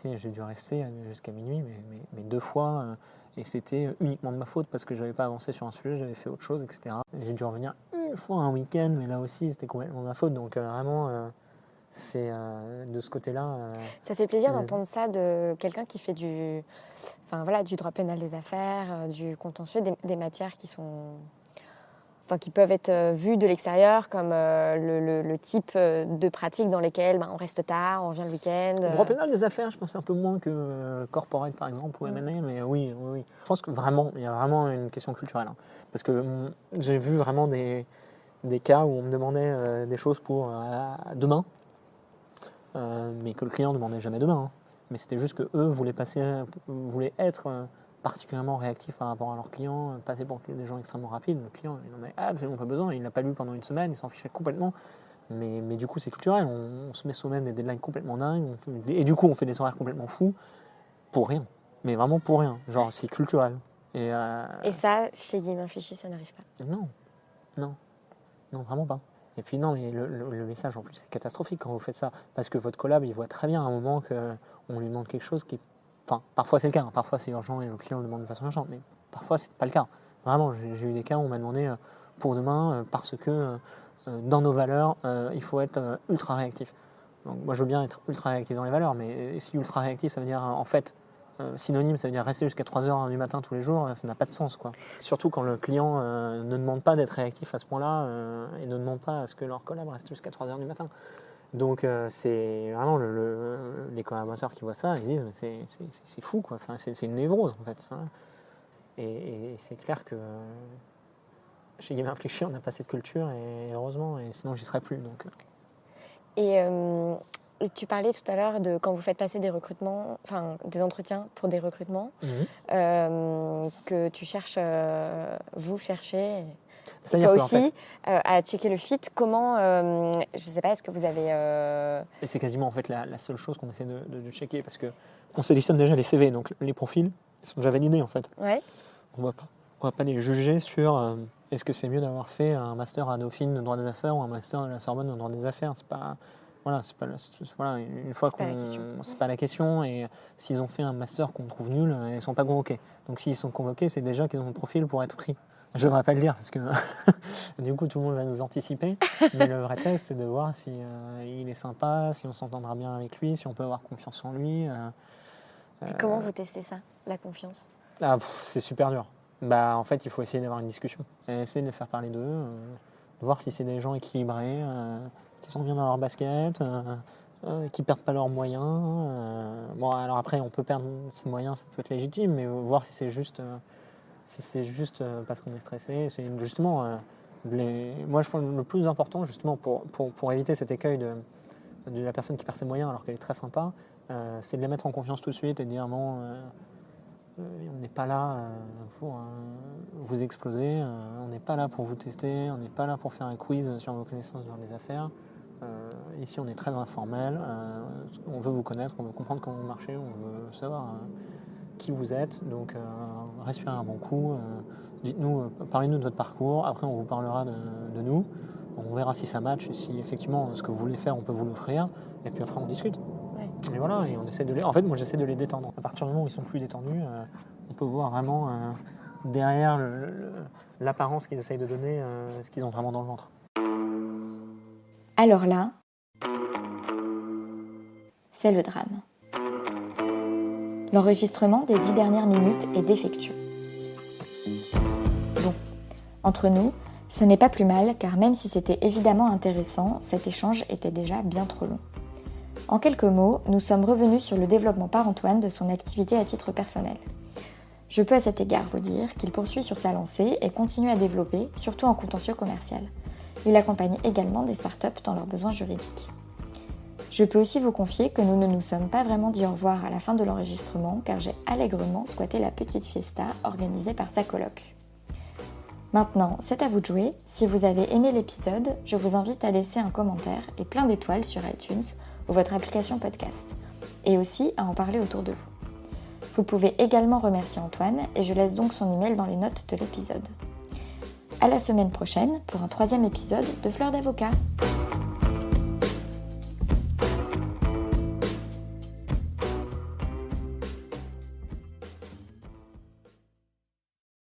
j'ai dû rester jusqu'à minuit, mais 2 fois, et c'était uniquement de ma faute, parce que je n'avais pas avancé sur un sujet, j'avais fait autre chose, etc. J'ai dû revenir une fois un week-end, mais là aussi, c'était complètement de ma faute, donc vraiment... c'est de ce côté-là. Ça fait plaisir d'entendre ça de quelqu'un qui fait du droit pénal des affaires, du contentieux, des matières qui peuvent être vues de l'extérieur comme le type de pratiques dans lesquelles on reste tard, on revient le week-end. Le droit pénal des affaires, je pense un peu moins que corporate par exemple ou M&A, mais oui. Je pense que vraiment, il y a vraiment une question culturelle, hein, parce que j'ai vu vraiment des cas où on me demandait des choses pour demain. Mais que le client ne demandait jamais demain. Hein. Mais c'était juste qu'eux voulaient être particulièrement réactifs par rapport à leurs clients, passer pour des gens extrêmement rapides. Le client, il n'en avait absolument pas besoin, il ne l'a pas lu pendant une semaine, il s'en fichait complètement. Mais du coup, c'est culturel, on se met soi-même des deadlines complètement dingues, et du coup, on fait des horaires complètement fous, pour rien. Mais vraiment pour rien. Genre, c'est culturel. Et ça, chez Guillemin Flichy, ça n'arrive pas? Non, vraiment pas. Et puis non, mais le message en plus c'est catastrophique quand vous faites ça, parce que votre collab il voit très bien à un moment qu'on lui demande quelque chose qui, enfin parfois c'est le cas, hein, parfois c'est urgent et le client le demande de façon urgente, mais parfois c'est pas le cas. Vraiment, j'ai eu des cas où on m'a demandé pour demain parce que dans nos valeurs il faut être ultra réactif. Donc moi je veux bien être ultra réactif dans les valeurs, mais si ultra réactif ça veut dire en fait synonyme, ça veut dire rester jusqu'à 3h du matin tous les jours, ça n'a pas de sens, quoi. Surtout quand le client ne demande pas d'être réactif à ce point-là et ne demande pas à ce que leur collab reste jusqu'à 3h du matin. Donc c'est vraiment les collaborateurs qui voient ça, ils disent mais c'est fou, quoi. Enfin, c'est une névrose en fait. Hein. Et c'est clair que chez Guillemin Flichy on n'a pas cette culture, et heureusement, et sinon j'y serais plus. Donc. Et tu parlais tout à l'heure de quand vous faites passer des recrutements, enfin des entretiens pour des recrutements, que tu cherches, vous cherchez, toi aussi, en fait, à checker le fit. Comment, je ne sais pas, est-ce que vous avez... Et c'est quasiment en fait la seule chose qu'on essaie de checker, parce qu'on sélectionne déjà les CV, donc les profils ils sont déjà validés en fait. Ouais. On va pas les juger sur est-ce que c'est mieux d'avoir fait un master à Dauphine de droit des affaires ou un master à la Sorbonne de droit des affaires. C'est pas... voilà, une fois c'est pas la question. Et s'ils ont fait un master qu'on trouve nul, ils ne sont pas convoqués. Donc s'ils sont convoqués, c'est déjà qu'ils ont le profil pour être pris. Je ne devrais pas le dire parce que du coup tout le monde va nous anticiper. Mais le vrai test, c'est de voir si il est sympa, si on s'entendra bien avec lui, si on peut avoir confiance en lui. Et comment vous testez ça, la confiance? C'est super dur. En fait, il faut essayer d'avoir une discussion. Et essayer de les faire parler d'eux, de voir si c'est des gens équilibrés, qui sont bien dans leur basket, qui perdent pas leurs moyens. Alors après, on peut perdre ses moyens, ça peut être légitime, mais voir si c'est juste, parce qu'on est stressé. C'est justement, moi je pense que le plus important, justement, pour éviter cet écueil de la personne qui perd ses moyens alors qu'elle est très sympa, c'est de les mettre en confiance tout de suite et de dire non, on n'est pas là pour vous exploser, on n'est pas là pour vous tester, on n'est pas là pour faire un quiz sur vos connaissances dans les affaires. Ici, on est très informel, on veut vous connaître, on veut comprendre comment vous marchez, on veut savoir qui vous êtes. Donc, respirez un bon coup, dites-nous, parlez-nous de votre parcours, après on vous parlera de nous, on verra si ça match et si effectivement ce que vous voulez faire, on peut vous l'offrir, et puis après on discute. Et voilà, et on essaie en fait, moi j'essaie de les détendre. À partir du moment où ils sont plus détendus, on peut voir vraiment derrière l'apparence qu'ils essayent de donner, ce qu'ils ont vraiment dans le ventre. Alors là, c'est le drame. L'enregistrement des 10 dernières minutes est défectueux. Bon, entre nous, ce n'est pas plus mal, car même si c'était évidemment intéressant, cet échange était déjà bien trop long. En quelques mots, nous sommes revenus sur le développement par Antoine de son activité à titre personnel. Je peux à cet égard vous dire qu'il poursuit sur sa lancée et continue à développer, surtout en contentieux commercial. Il accompagne également des startups dans leurs besoins juridiques. Je peux aussi vous confier que nous ne nous sommes pas vraiment dit au revoir à la fin de l'enregistrement, car j'ai allègrement squatté la petite fiesta organisée par sa coloc. Maintenant, c'est à vous de jouer. Si vous avez aimé l'épisode, je vous invite à laisser un commentaire et plein d'étoiles sur iTunes ou votre application podcast, et aussi à en parler autour de vous. Vous pouvez également remercier Antoine, et je laisse donc son email dans les notes de l'épisode. À la semaine prochaine pour un 3e épisode de Fleurs d'Avocat.